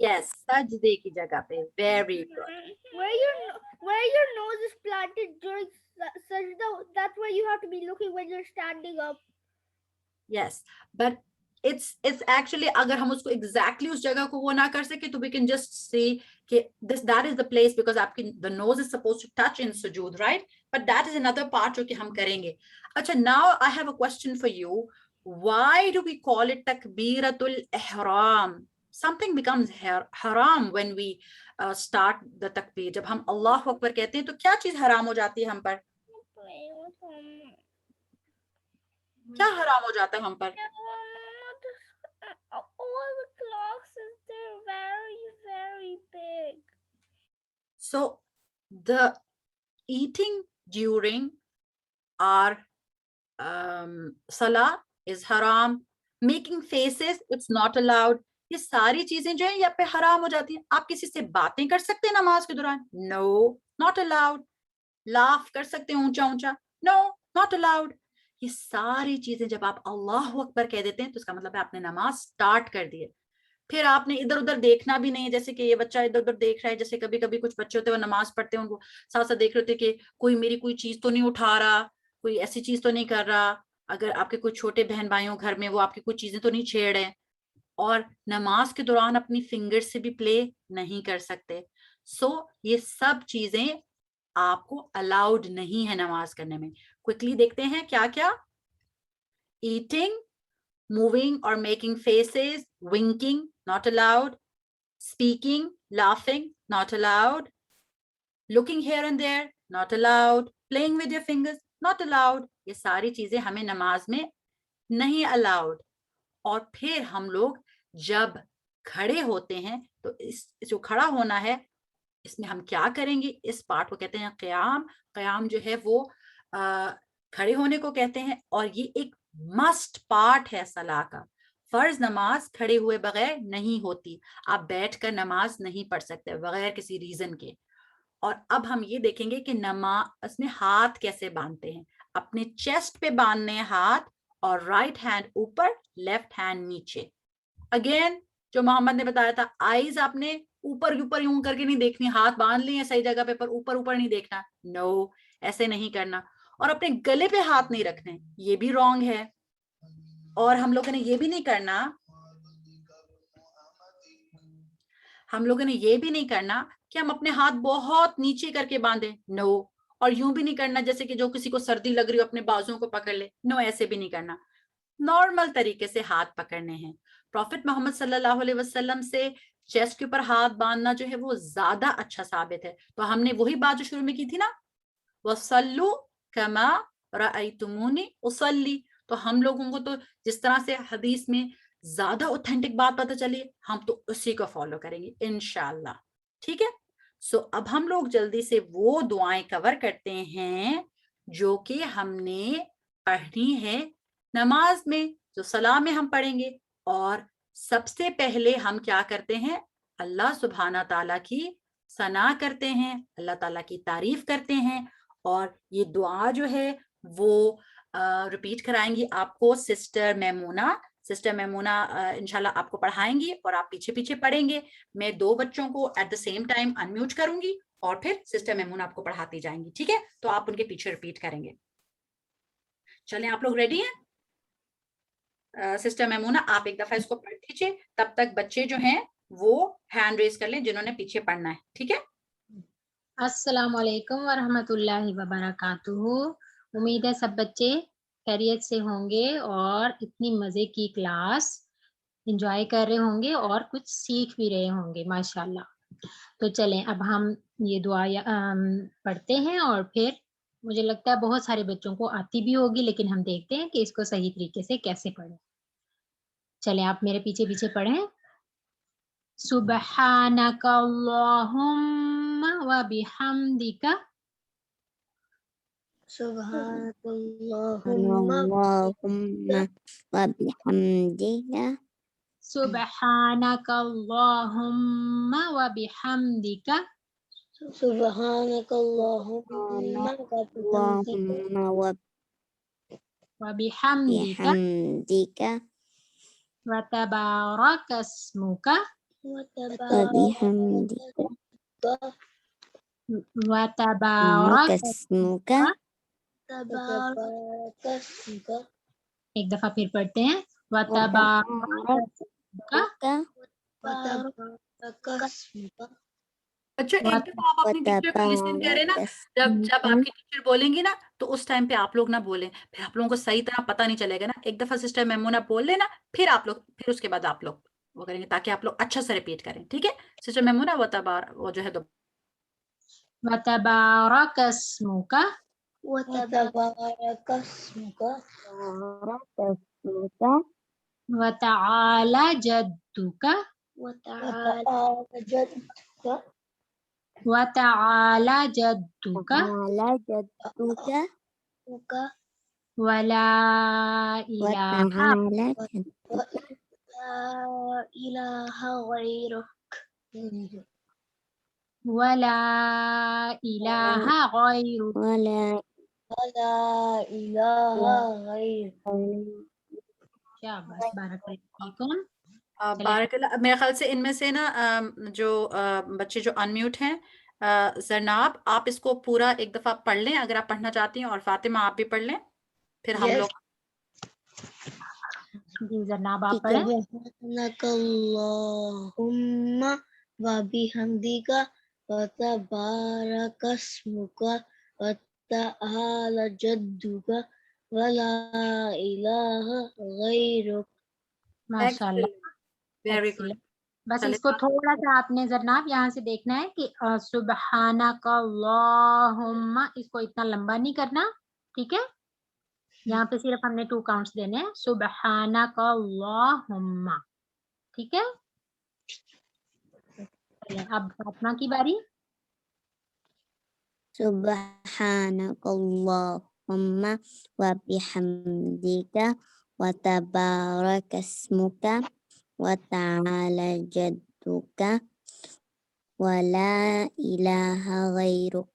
یس, سجدے کی جگہ پہ. Very good. Where your nose is planted during sajda, that's where you have to be looking when you're standing up. Yes, but it's actually اگر ہم اس کو exactly اس جگہ کو وہ نہ کر سکے تو we can just say کہ that is the place, because آپ کی the nose is supposed to touch in sujood, right? But that is another part جو کہ ہم کریں گے. اچھا, now I have a question for you. Why do we call it takbiratul ihram? Something becomes haram when we start the takbir. جب ہم اللہ اکبر کہتے ہیں تو کیا چیز حرام ہو جاتی ہے ہم پر؟ کیا حرام ہو جاتا ہے ہم پر؟ All the clocks, they're very, very big. So the eating during our salah is haram. Making faces, it's not allowed. یہ ساری چیزیں جو ہیں یہ پہ حرام ہو جاتی ہیں. آپ کسی سے باتیں کر سکتے ہیں نماز کے دوران؟ No, not allowed. لاف کر سکتے ہیں اونچا اونچا؟ No, not allowed. یہ ساری چیزیں جب آپ اللہ اکبر کہہ دیتے ہیں تو اس کا مطلب ہے آپ نے نماز سٹارٹ کر دی ہے. پھر آپ نے ادھر ادھر دیکھنا بھی نہیں, جیسے کہ یہ بچہ ادھر ادھر دیکھ رہا ہے. جیسے کبھی کبھی کچھ بچے ہوتے ہیں وہ نماز پڑھتے ہیں, ان کو ساتھ ساتھ دیکھ رہے ہوتے کہ کوئی میری کوئی چیز تو نہیں اٹھا رہا, کوئی ایسی چیز تو نہیں کر رہا. اگر آپ کے کوئی چھوٹے بہن بھائی ہوں گھر میں, وہ آپ کی کوئی چیزیں تو نہیں چھیڑ رہے. اور نماز کے دوران اپنی فنگر سے بھی پلے نہیں کر سکتے. سو یہ سب چیزیں آپ کو الاؤڈ نہیں ہے نماز کرنے میں. کوئکلی دیکھتے ہیں کیا کیا. Eating, moving or making faces, winking, not allowed. Speaking, laughing, not allowed. Looking here and there, not allowed. Playing with your fingers, not allowed. یہ ساری چیزیں ہمیں نماز میں نہیں allowed. اور پھر ہم لوگ جب کھڑے ہوتے ہیں تو اس جو کھڑا ہونا ہے اس میں ہم کیا کریں گے, اس پارٹ کو کہتے ہیں قیام. قیام جو ہے وہ کھڑے ہونے کو کہتے ہیں, اور یہ ایک مسٹ پارٹ ہے صلاح کا. فرض نماز کھڑے ہوئے بغیر نہیں ہوتی. آپ بیٹھ کر نماز نہیں پڑھ سکتے بغیر کسی ریزن کے. اور اب ہم یہ دیکھیں گے کہ نماز میں ہاتھ کیسے باندھتے ہیں. اپنے چیسٹ پہ باندھنے ہاتھ اور رائٹ ہینڈ اوپر لیفٹ ہینڈ نیچے. اگین جو محمد نے بتایا تھا, آئیز آپ نے اوپر اوپر یوں کر کے نہیں دیکھنی, ہاتھ باندھ لیے صحیح جگہ پہ پر اوپر اوپر نہیں دیکھنا. نو, ایسے نہیں کرنا. اور اپنے گلے پہ ہاتھ نہیں رکھنے, یہ بھی رانگ ہے. اور ہم لوگوں نے یہ بھی نہیں کرنا, کہ ہم اپنے ہاتھ بہت نیچے کر کے باندھیں. نو. اور یوں بھی نہیں کرنا جیسے کہ جو کسی کو سردی لگ رہی ہو اپنے بازوں کو پکڑ لے. نو, ایسے بھی نہیں کرنا. نارمل طریقے سے ہاتھ پکڑنے ہیں. پروفٹ محمد صلی اللہ علیہ وسلم سے چیسٹ کے اوپر ہاتھ باندھنا جو ہے وہ زیادہ اچھا ثابت ہے. تو ہم نے وہی بات جو شروع میں کی تھی نا, وَصَلُّوا كَمَا رَأَيْتُمُونِي أُصَلِّي. تو ہم لوگوں کو تو جس طرح سے حدیث میں زیادہ اوتھینٹک بات پتہ چلی, ہم تو اسی کو فالو کریں گے انشاءاللہ. ٹھیک ہے. سو اب ہم لوگ جلدی سے وہ دعائیں کور کرتے ہیں جو کہ ہم نے پڑھنی ہے نماز میں, جو صلاح میں ہم پڑھیں گے. اور سب سے پہلے ہم کیا کرتے ہیں, اللہ سبحانہ تعالیٰ کی ثنا کرتے ہیں, اللہ تعالیٰ کی تعریف کرتے ہیں. اور یہ دعا جو ہے وہ ریپیٹ کرائیں گی آپ کو سسٹر میمونہ. سسٹر میمونہ انشاءاللہ آپ کو پڑھائیں گی اور آپ پیچھے پیچھے پڑھیں گے. میں 2 بچوں کو at the same time unmute کروں گی اور پھر سسٹر میمونہ آپ کو پڑھاتی جائیں گی. ٹھیک ہے, تو آپ ان کے پیچھے ریپیٹ کریں گے. چلیں, آپ لوگ ریڈی ہیں؟ سسٹر میمونہ آپ ایک دفعہ اس کو پڑھ دیجیے, تب تک بچے جو ہیں وہ ہینڈ ریز کر لیں جنہوں نے پیچھے پڑھنا ہے. ٹھیک ہے. السلام علیکم ورحمۃ اللہ وبرکاتہ. امید ہے سب بچے خیریت سے ہوں گے اور اتنی مزے کی کلاس انجوائے کر رہے ہوں گے اور کچھ سیکھ بھی رہے ہوں گے ماشاءاللہ. تو چلیں اب ہم یہ دعا پڑھتے ہیں اور پھر مجھے لگتا ہے بہت سارے بچوں کو آتی بھی ہوگی, لیکن ہم دیکھتے ہیں کہ اس کو صحیح طریقے سے کیسے پڑھیں. چلیں آپ میرے پیچھے پیچھے پڑھیں. سبحانک اللہم وبحمدک سبحانك اللهم وبحمدك سبحانک اللہم وبحمدک سبحانك اللهم وبحمدک وبحمدك وتبارک اسمک وبحمدك وتبارک اسمك تبارك اسمك. ایک دفعہ پھر پڑھتے ہیں. وتبارک اسمک. اچھا, ایک دفعہ آپ اپنی ٹیچر کو لسن کریں نا, جب آپ کی ٹیچر بولیں گی نا تو اس ٹائم پہ آپ لوگ نہ بولیں, پھر آپ لوگوں کو صحیح طرح پتہ نہیں چلے گا نا. ایک دفعہ سسٹر میمونہ بول لینا, پھر آپ لوگ پھر اس کے بعد آپ لوگ وہ کریں گے تاکہ آپ لوگ اچھا سے ریپیٹ کریں. ٹھیک ہے سسٹر میمونہ, وہ جو ہے وتبارک اسمک وتبارك اسمك وتعالى جدك وتعالى جدك وتعالى جدك ولا إله غيرك ولا إله غيرك ولا إله غيرك. شاباش بارک اللہ فیکم. بارک اللہ. میرے خیال سے ان میں سے نا جو بچے جو انمیوٹ ہیں, زرناب آپ اس کو پورا ایک دفعہ پڑھ لیں اگر آپ پڑھنا چاہتی ہیں, اور فاطمہ آپ بھی پڑھ لیں, پھر ہم لوگ. جی زرناب آپ پڑھیں. سبحانك اللهم وبحمدك وتبارك اسمك وتعالى جدك ولا إله غيرك. ماشاء اللہ, ویری گڈ. بس اس کو تھوڑا سا آپ نے زرناب یہاں سے دیکھنا ہے کہ سبحانک اللہم, اس کو اتنا لمبا نہیں کرنا. ٹھیک ہے, یہاں پہ صرف ہم نے 2 کاؤنٹس دینے ہیں. سبحانک اللہم. ٹھیک ہے, اب فاطمہ کی باری. سبحانك اللهم وبحمدك وتبارك اسمك وتعالى جدك ولا إله غيرك.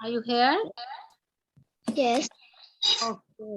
Are you here? Yes. Okay.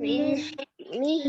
من حمله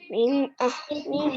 من أهله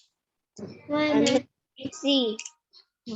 ونفسه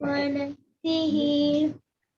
ونفسه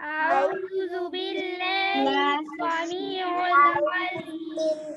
أعوذ بالله السميع العليم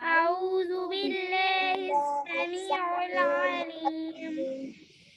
أعوذ بالله السميع العليم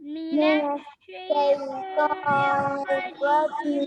من الشيطان الرجيم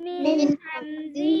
من همزه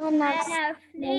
ونفخه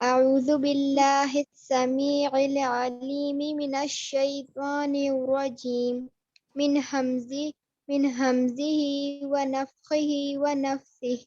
أعوذ بالله السميع العليم من الشيطان الرجيم من همزه ونفخه ونفثه।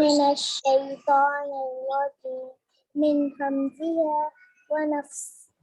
من الشيطان الرجيم من همزها ونفخها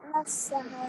ونفسها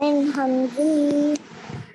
من همزه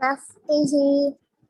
ونفخه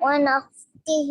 ونفخه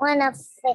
ونفخه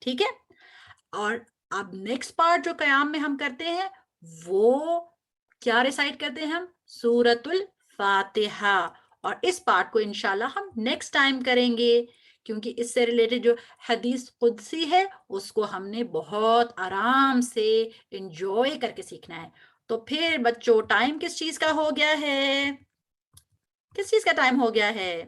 ٹھیک ہے. اور اب نیکسٹ پارٹ جو قیام میں ہم کرتے ہیں وہ کیا ریسائٹ کرتے ہیں ہم؟ سورۃ الفاتحہ. اور اس پارٹ کو انشاءاللہ ہم نیکسٹ ٹائم کریں گے کیونکہ اس سے ریلیٹڈ جو حدیث قدسی ہے اس کو ہم نے بہت آرام سے انجوائے کر کے سیکھنا ہے. تو پھر بچوں ٹائم کس چیز کا ہو گیا ہے؟ کس چیز کا ٹائم ہو گیا ہے؟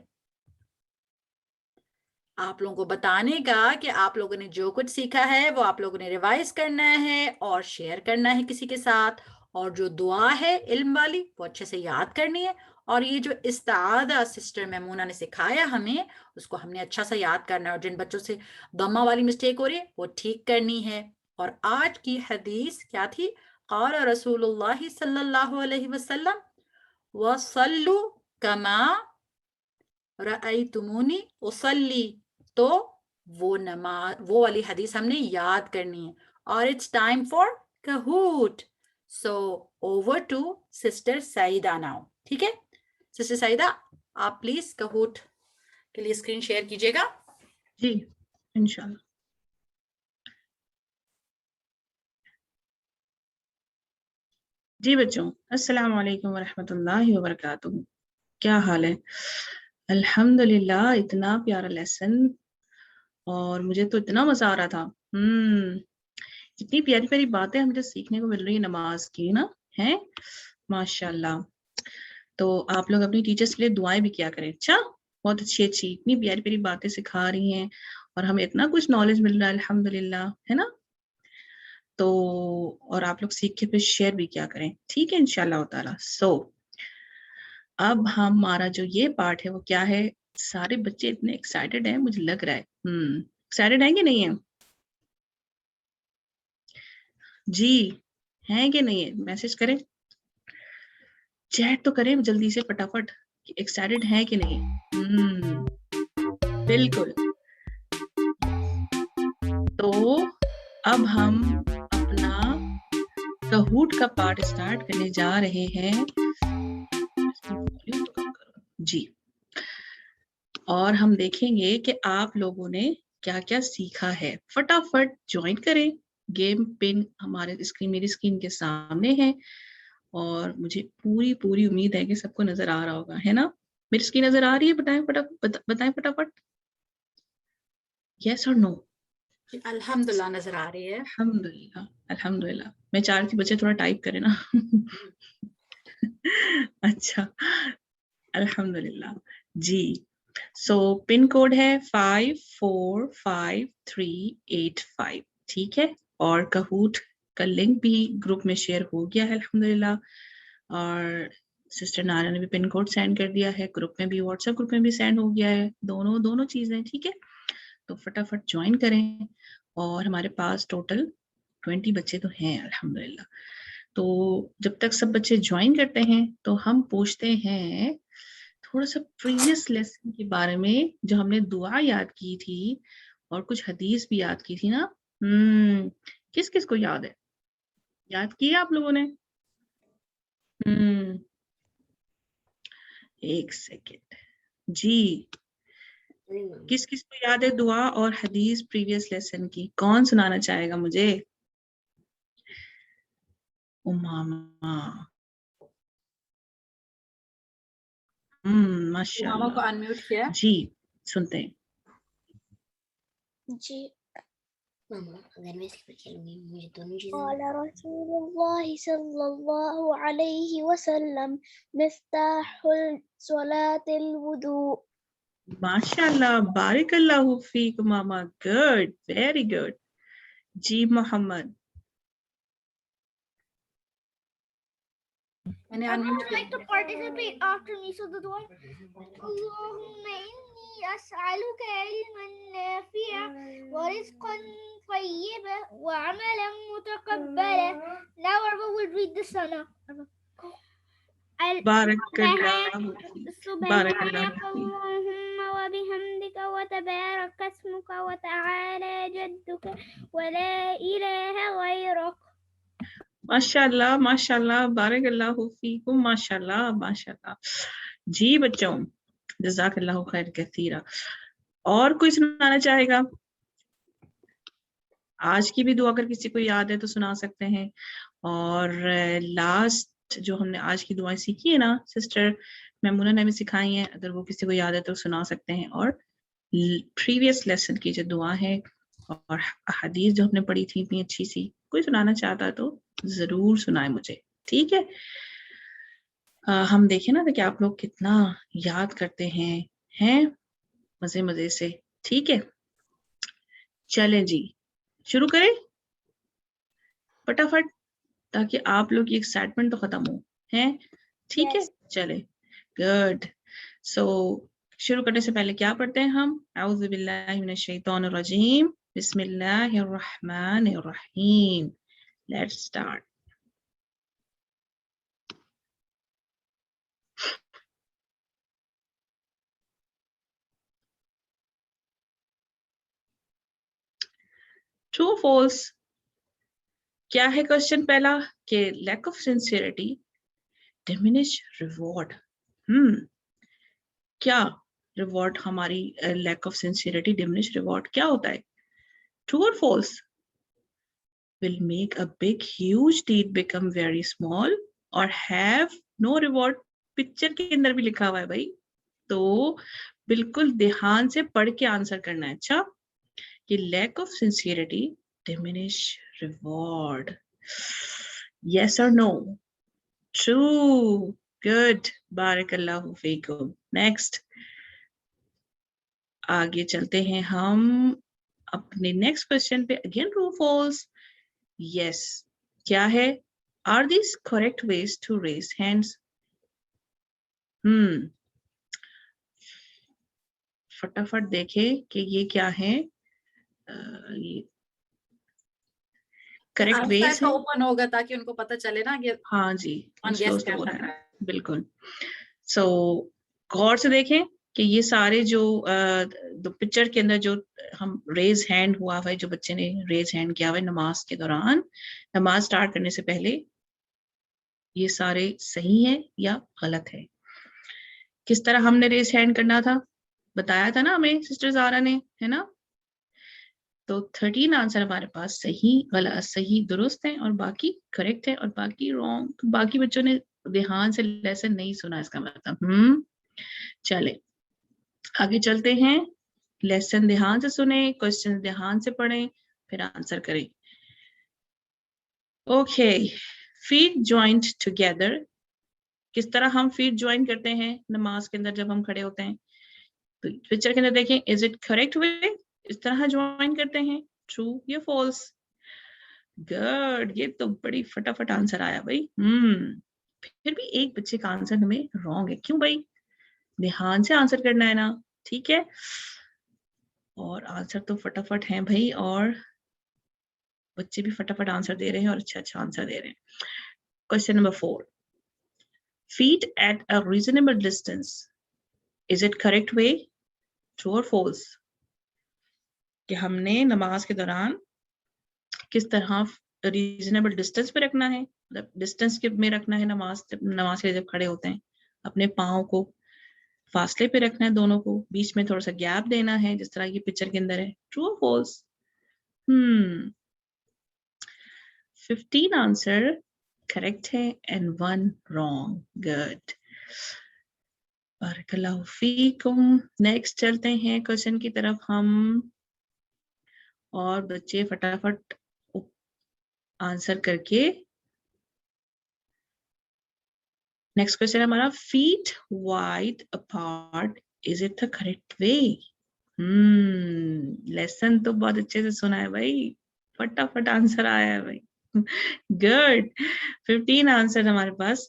آپ لوگوں کو بتانے کا کہ آپ لوگوں نے جو کچھ سیکھا ہے وہ آپ لوگوں نے ریوائز کرنا ہے اور شیئر کرنا ہے کسی کے ساتھ. اور جو دعا ہے علم والی وہ اچھے سے یاد کرنی ہے. اور یہ جو استعاذہ سسٹر میمونہ نے سکھایا ہمیں اس کو ہم نے اچھا سا یاد کرنا ہے. اور جن بچوں سے ضمہ والی مسٹیک ہو رہی ہے وہ ٹھیک کرنی ہے. اور آج کی حدیث کیا تھی؟ قال رسول اللہ صلی اللہ علیہ وسلم وصلوا کما رأیتمونی اصلی. تو وہ نماز وہ والی حدیث ہم نے یاد کرنی ہے. اور it's time for Kahoot. So over to sister Saeeda now. ٹھیک ہے سسٹر سعیدہ آپ پلیز کہوٹ کے لیے اسکرین شیئر کیجیے گا. جی انشاءاللہ. جی بچوں السلام علیکم ورحمۃ اللہ وبرکاتہ. کیا حال ہے؟ الحمدللہ اتنا پیارا لیسن اور مجھے تو اتنا مزہ آ رہا تھا. اتنی پیاری پیاری باتیں ہمیں سیکھنے کو مل رہی ہیں نماز کی نا ہیں ماشاءاللہ. تو آپ لوگ اپنی ٹیچرز کے لیے دعائیں بھی کیا کریں. اچھا بہت اچھی اتنی پیاری پیاری باتیں سکھا رہی ہیں اور ہمیں اتنا کچھ نالج مل رہا ہے الحمدللہ ہے نا. تو اور آپ لوگ سیکھ کے پھر شیئر بھی کیا کریں. ٹھیک ہے انشاءاللہ تعالی. سو اب ہمارا جو یہ پارٹ ہے وہ کیا ہے؟ سارے بچے اتنے ایکسائٹیڈ ہیں مجھے لگ رہا ہے. ایکسائٹیڈ ہیں کہ نہیں ہیں؟ جی ہیں کہ نہیں ہے؟ میسج کریں چیٹ تو کریں جلدی سے فٹافٹ. ایکسائٹیڈ ہیں کہ نہیں؟ بالکل. تو اب ہم اپنا کہوٹ کا پارٹ اسٹارٹ کرنے جا رہے ہیں. جی اور ہم دیکھیں گے کہ آپ لوگوں نے کیا کیا سیکھا ہے. فٹافٹ جوائن کریں. گیم پن ہمارے اسکرین میری اسکرین کے سامنے ہے اور مجھے پوری امید ہے کہ سب کو نظر آ رہا ہوگا ہے نا. میری اسکرین نظر آ رہی ہے؟ بتائیں فٹافٹ یس اور نو. الحمدللہ نظر آ رہی ہے. الحمدللہ. میں چاہ رہی تھی بچے تھوڑا ٹائپ کریں نا. اچھا الحمدللہ. جی سو پن کوڈ ہے 545385. ٹھیک ہے. اور کہوٹ کا لنک بھی گروپ میں شیئر ہو گیا ہے الحمدللہ. اور سسٹر نارا نے بھی پن کوڈ سینڈ کر دیا ہے گروپ میں بھی واٹس ایپ گروپ میں بھی سینڈ ہو گیا ہے. دونوں چیزیں ٹھیک ہے. تو فٹافٹ جوائن کریں. اور ہمارے پاس ٹوٹل 20 بچے تو ہیں الحمدللہ. تو جب تک سب بچے جوائن کرتے ہیں تو ہم پوچھتے ہیں تھوڑا سا پریویس لیسن کے بارے میں جو ہم نے دعا یاد کی تھی اور کچھ حدیث بھی یاد کی تھی نا. کس کس کو یاد ہے؟ یاد کیا آپ لوگوں نے؟ ایک سیکنڈ. جی کس کس کو یاد ہے دعا اور حدیث پریویس لیسن کی؟ کون سنانا چاہے گا مجھے؟ امامہ. ماشاء ماما کو اللہ. انمیوٹ کیا. جی سنتے ہیں. جی اگر میں اس پر کھیلوں گی مجھے دونوں چیزیں قال رسول الله صلى الله عليه وسلم مفتاح صلاة الوضوء. ماشاء اللہ بارک اللہ فیک ماما. Good very good. جی محمد. میں نے I unmute would like to participate after me. So the one, Allahumma inni as'aluka ilman nafi'a wa rizqan tayyiban wa amalan mutaqabbalan. Now Arba will read the sana. بارک اللہ. بارک اللہ. سبحانك اللهم وبحمدك وتبارك اسمك وتعالى جدك ولا إله غيرك. ماشاء اللہ ماشاء اللہ بارک اللہ فیکم. ماشاء اللہ ماشاء اللہ. جی بچوں جزاک اللہ خیر کثیرا. اور کوئی سنانا چاہے گا؟ آج کی بھی دعا اگر کسی کو یاد ہے تو سنا سکتے ہیں. اور لاسٹ جو ہم نے آج کی دعائیں سیکھی ہے نا سسٹر میمونہ نے ہمیں سکھائی ہیں, اگر وہ کسی کو یاد ہے تو سنا سکتے ہیں. اور پریویس لیسن کی جو دعا ہے اور احادیث جو ہم نے پڑھی تھی اتنی اچھی سی, کوئی سنانا چاہتا تو ضرور سنائے مجھے, ٹھیک ہے. ہم دیکھیں نا کہ آپ لوگ کتنا یاد کرتے ہیں مزے مزے سے, ٹھیک ہے. چلیں جی شروع کریں فٹافٹ, تاکہ آپ لوگ کی ایکسائٹمنٹ تو ختم ہو ہیں, ٹھیک ہے. چلے گڈ. سو شروع کرنے سے پہلے کیا پڑھتے ہیں ہم؟ اعوذ باللہ من الشیطان الرجیم, بسم اللہ الرحمن الرحیم. Let's start. ٹرو فالس کیا ہے کوشچن پہلا, کہ lack of sincerity diminish reward. کیا ریوارڈ ہماری lack of sincerity diminish reward کیا ہوتا ہے؟ ٹرو اور false? will make a big huge deed become very small or have no reward. Picture کے اندر بھی لکھا ہوا ہے بھائی, تو بالکل دھیان سے پڑھ کے آنسر کرنا ہے. اچھا, کہ lack of sincerity diminish reward, yes اور نو؟ ٹرو. گڈ, بارک اللہ فیکم. نیکسٹ آگے چلتے ہیں ہم اپنے نیکسٹ کوشچن پہ. Again true false. یس کیا ہے؟ Are these correct ways to raise hands? فٹافٹ دیکھیں کہ یہ کیا ہے. کریکٹ ویز اوپن ہوگا تاکہ ان کو پتہ چلے نا کہ ہاں جی بالکل. سو غور سے دیکھیں کہ یہ سارے جو پکچر کے اندر جو ہم ریز ہینڈ ہوا ہے, جو بچے نے ریز ہینڈ کیا ہوا ہے نماز کے دوران, نماز سٹارٹ کرنے سے پہلے, یہ سارے صحیح ہیں یا غلط ہے؟ کس طرح ہم نے ریز ہینڈ کرنا تھا بتایا تھا نا ہمیں سسٹر زارا نے, ہے نا. تو 13 آنسر ہمارے پاس صحیح غلط صحیح درست ہیں اور باقی کریکٹ ہے اور باقی رانگ. تو باقی بچوں نے دھیان سے لیسن نہیں سنا اس کا مطلب. چلے آگے چلتے ہیں. لیسن دھیان سے سنیں, کوشچن دھیان سے پڑھیں, پھر آنسر کریں. Okay, feet joint together. کس طرح ہم فیٹ جوائن کرتے ہیں نماز کے اندر جب ہم کھڑے ہوتے ہیں؟ تو پکچر کے اندر دیکھیں, از اٹ کریکٹ وے؟ اس طرح جوائن کرتے ہیں, ٹرو یا فالس؟ گڈ, یہ تو بڑی فٹافٹ آنسر آیا بھائی. پھر بھی ایک بچے کا آنسر ہمیں رانگ ہے. کیوں بھائی؟ دھیان سے آنسر کرنا ہے نا, ٹھیک ہے. اور آنسر تو فٹافٹ ہیں بھائی, اور بچے بھی فٹافٹ آنسر دے رہے ہیں اور اچھا آنسر دے رہے ہیں. Question number 4, feet at a reasonable distance, is it correct way? True or false? کہ ہم نے نماز کے دوران کس طرح ریزنیبل ڈسٹینس پہ رکھنا ہے, مطلب ڈسٹینس میں رکھنا ہے نماز کے جب کھڑے ہوتے ہیں, اپنے پاؤں کو فاصلے پہ رکھنا ہے, دونوں کو بیچ میں تھوڑا سا گیپ دینا ہے, جس طرح یہ پکچر کے اندر ہے. ٹرو اور فالس؟ 15 آنسر کریکٹ ہے and 1 wrong. گڈ, بارک اللہ فیکم. نیکسٹ چلتے ہیں کوشچن کی طرف ہم, اور بچے فٹافٹ آنسر کر کے. نیکسٹ کوشچن ہمارا, feet wide apart, is it the correct way? Lesson تو بہت اچھے سے سنا ہے بھائی, فٹافٹ آنسر آیا ہے بھائی. گڈ, 15 آنسر ہمارے پاس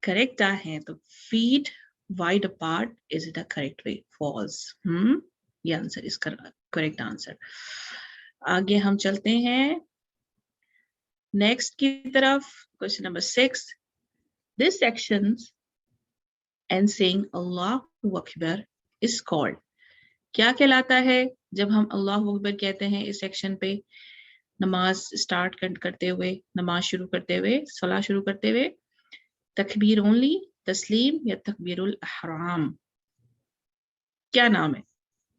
کریکٹ آئے ہیں. تو feet wide apart, is it a correct way? False. یہ آنسر اس کا کریکٹ آنسر. آگے ہم چلتے ہیں نیکسٹ کی طرف. Question number 6, this sections and saying Allahu Akbar is called. کیا کہلاتا ہے جب ہم اللہ اکبر کہتے ہیں اس سیکشن پہ نماز اسٹارٹ کرتے ہوئے, نماز شروع کرتے ہوئے, صلاح شروع کرتے ہوئے؟ تکبیر اونلی, تسلیم یا تکبیر الاحرام؟ کیا نام ہے؟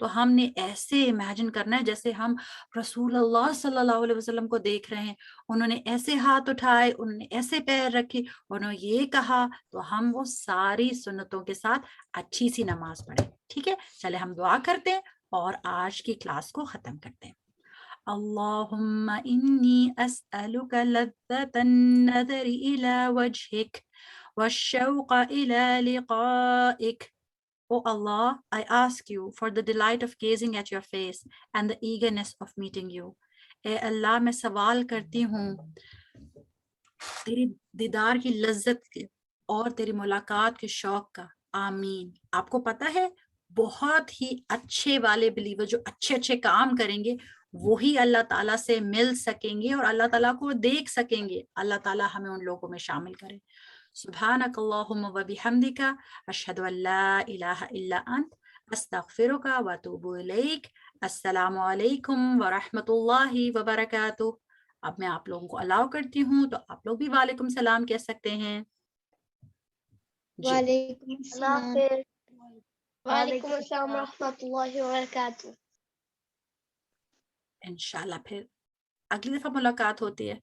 تو ہم نے ایسے امیجن کرنا ہے جیسے ہم رسول اللہ صلی اللہ علیہ وسلم کو دیکھ رہے ہیں. انہوں نے ایسے ہاتھ اٹھائے, انہوں نے ایسے پیر رکھے, انہوں نے یہ کہا, تو ہم وہ ساری سنتوں کے ساتھ اچھی سی نماز پڑھیں. ٹھیک ہے, چلے ہم دعا کرتے ہیں اور آج کی کلاس کو ختم کرتے ہیں. اللهم إني أسألك لذة النظر إلى وجهك والشوق إلى لقائك. O Allah, I ask you for the delight of gazing at your face and the eagerness of meeting you. اے اللہ, میں سوال کرتی ہوں تیری دیدار کی لذت کے اور تیری ملاقات کے شوق کا. آمین. آپ کو پتہ ہے بہت ہی اچھے والے بلیور جو اچھے اچھے کام کریں گے وہی اللہ تعالیٰ سے مل سکیں گے اور اللہ تعالیٰ کو دیکھ سکیں گے. اللہ تعالیٰ ہمیں ان لوگوں میں شامل کرے. سبحانک اللہم و بحمدک اشہد ان لا الہ الا انت استغفرک و اتوب الیک. السلام علیکم ورحمۃ اللہ وبرکاتہ. اب میں آپ لوگوں کو الاؤ کرتی ہوں تو آپ لوگ بھی وعلیکم السلام کہہ سکتے ہیں. وعلیکم السلام. وعلیکم السلام ورحمۃ اللہ وبرکاتہ. انشاءاللہ پھر اگلی دفعہ ملاقات ہوتی ہے.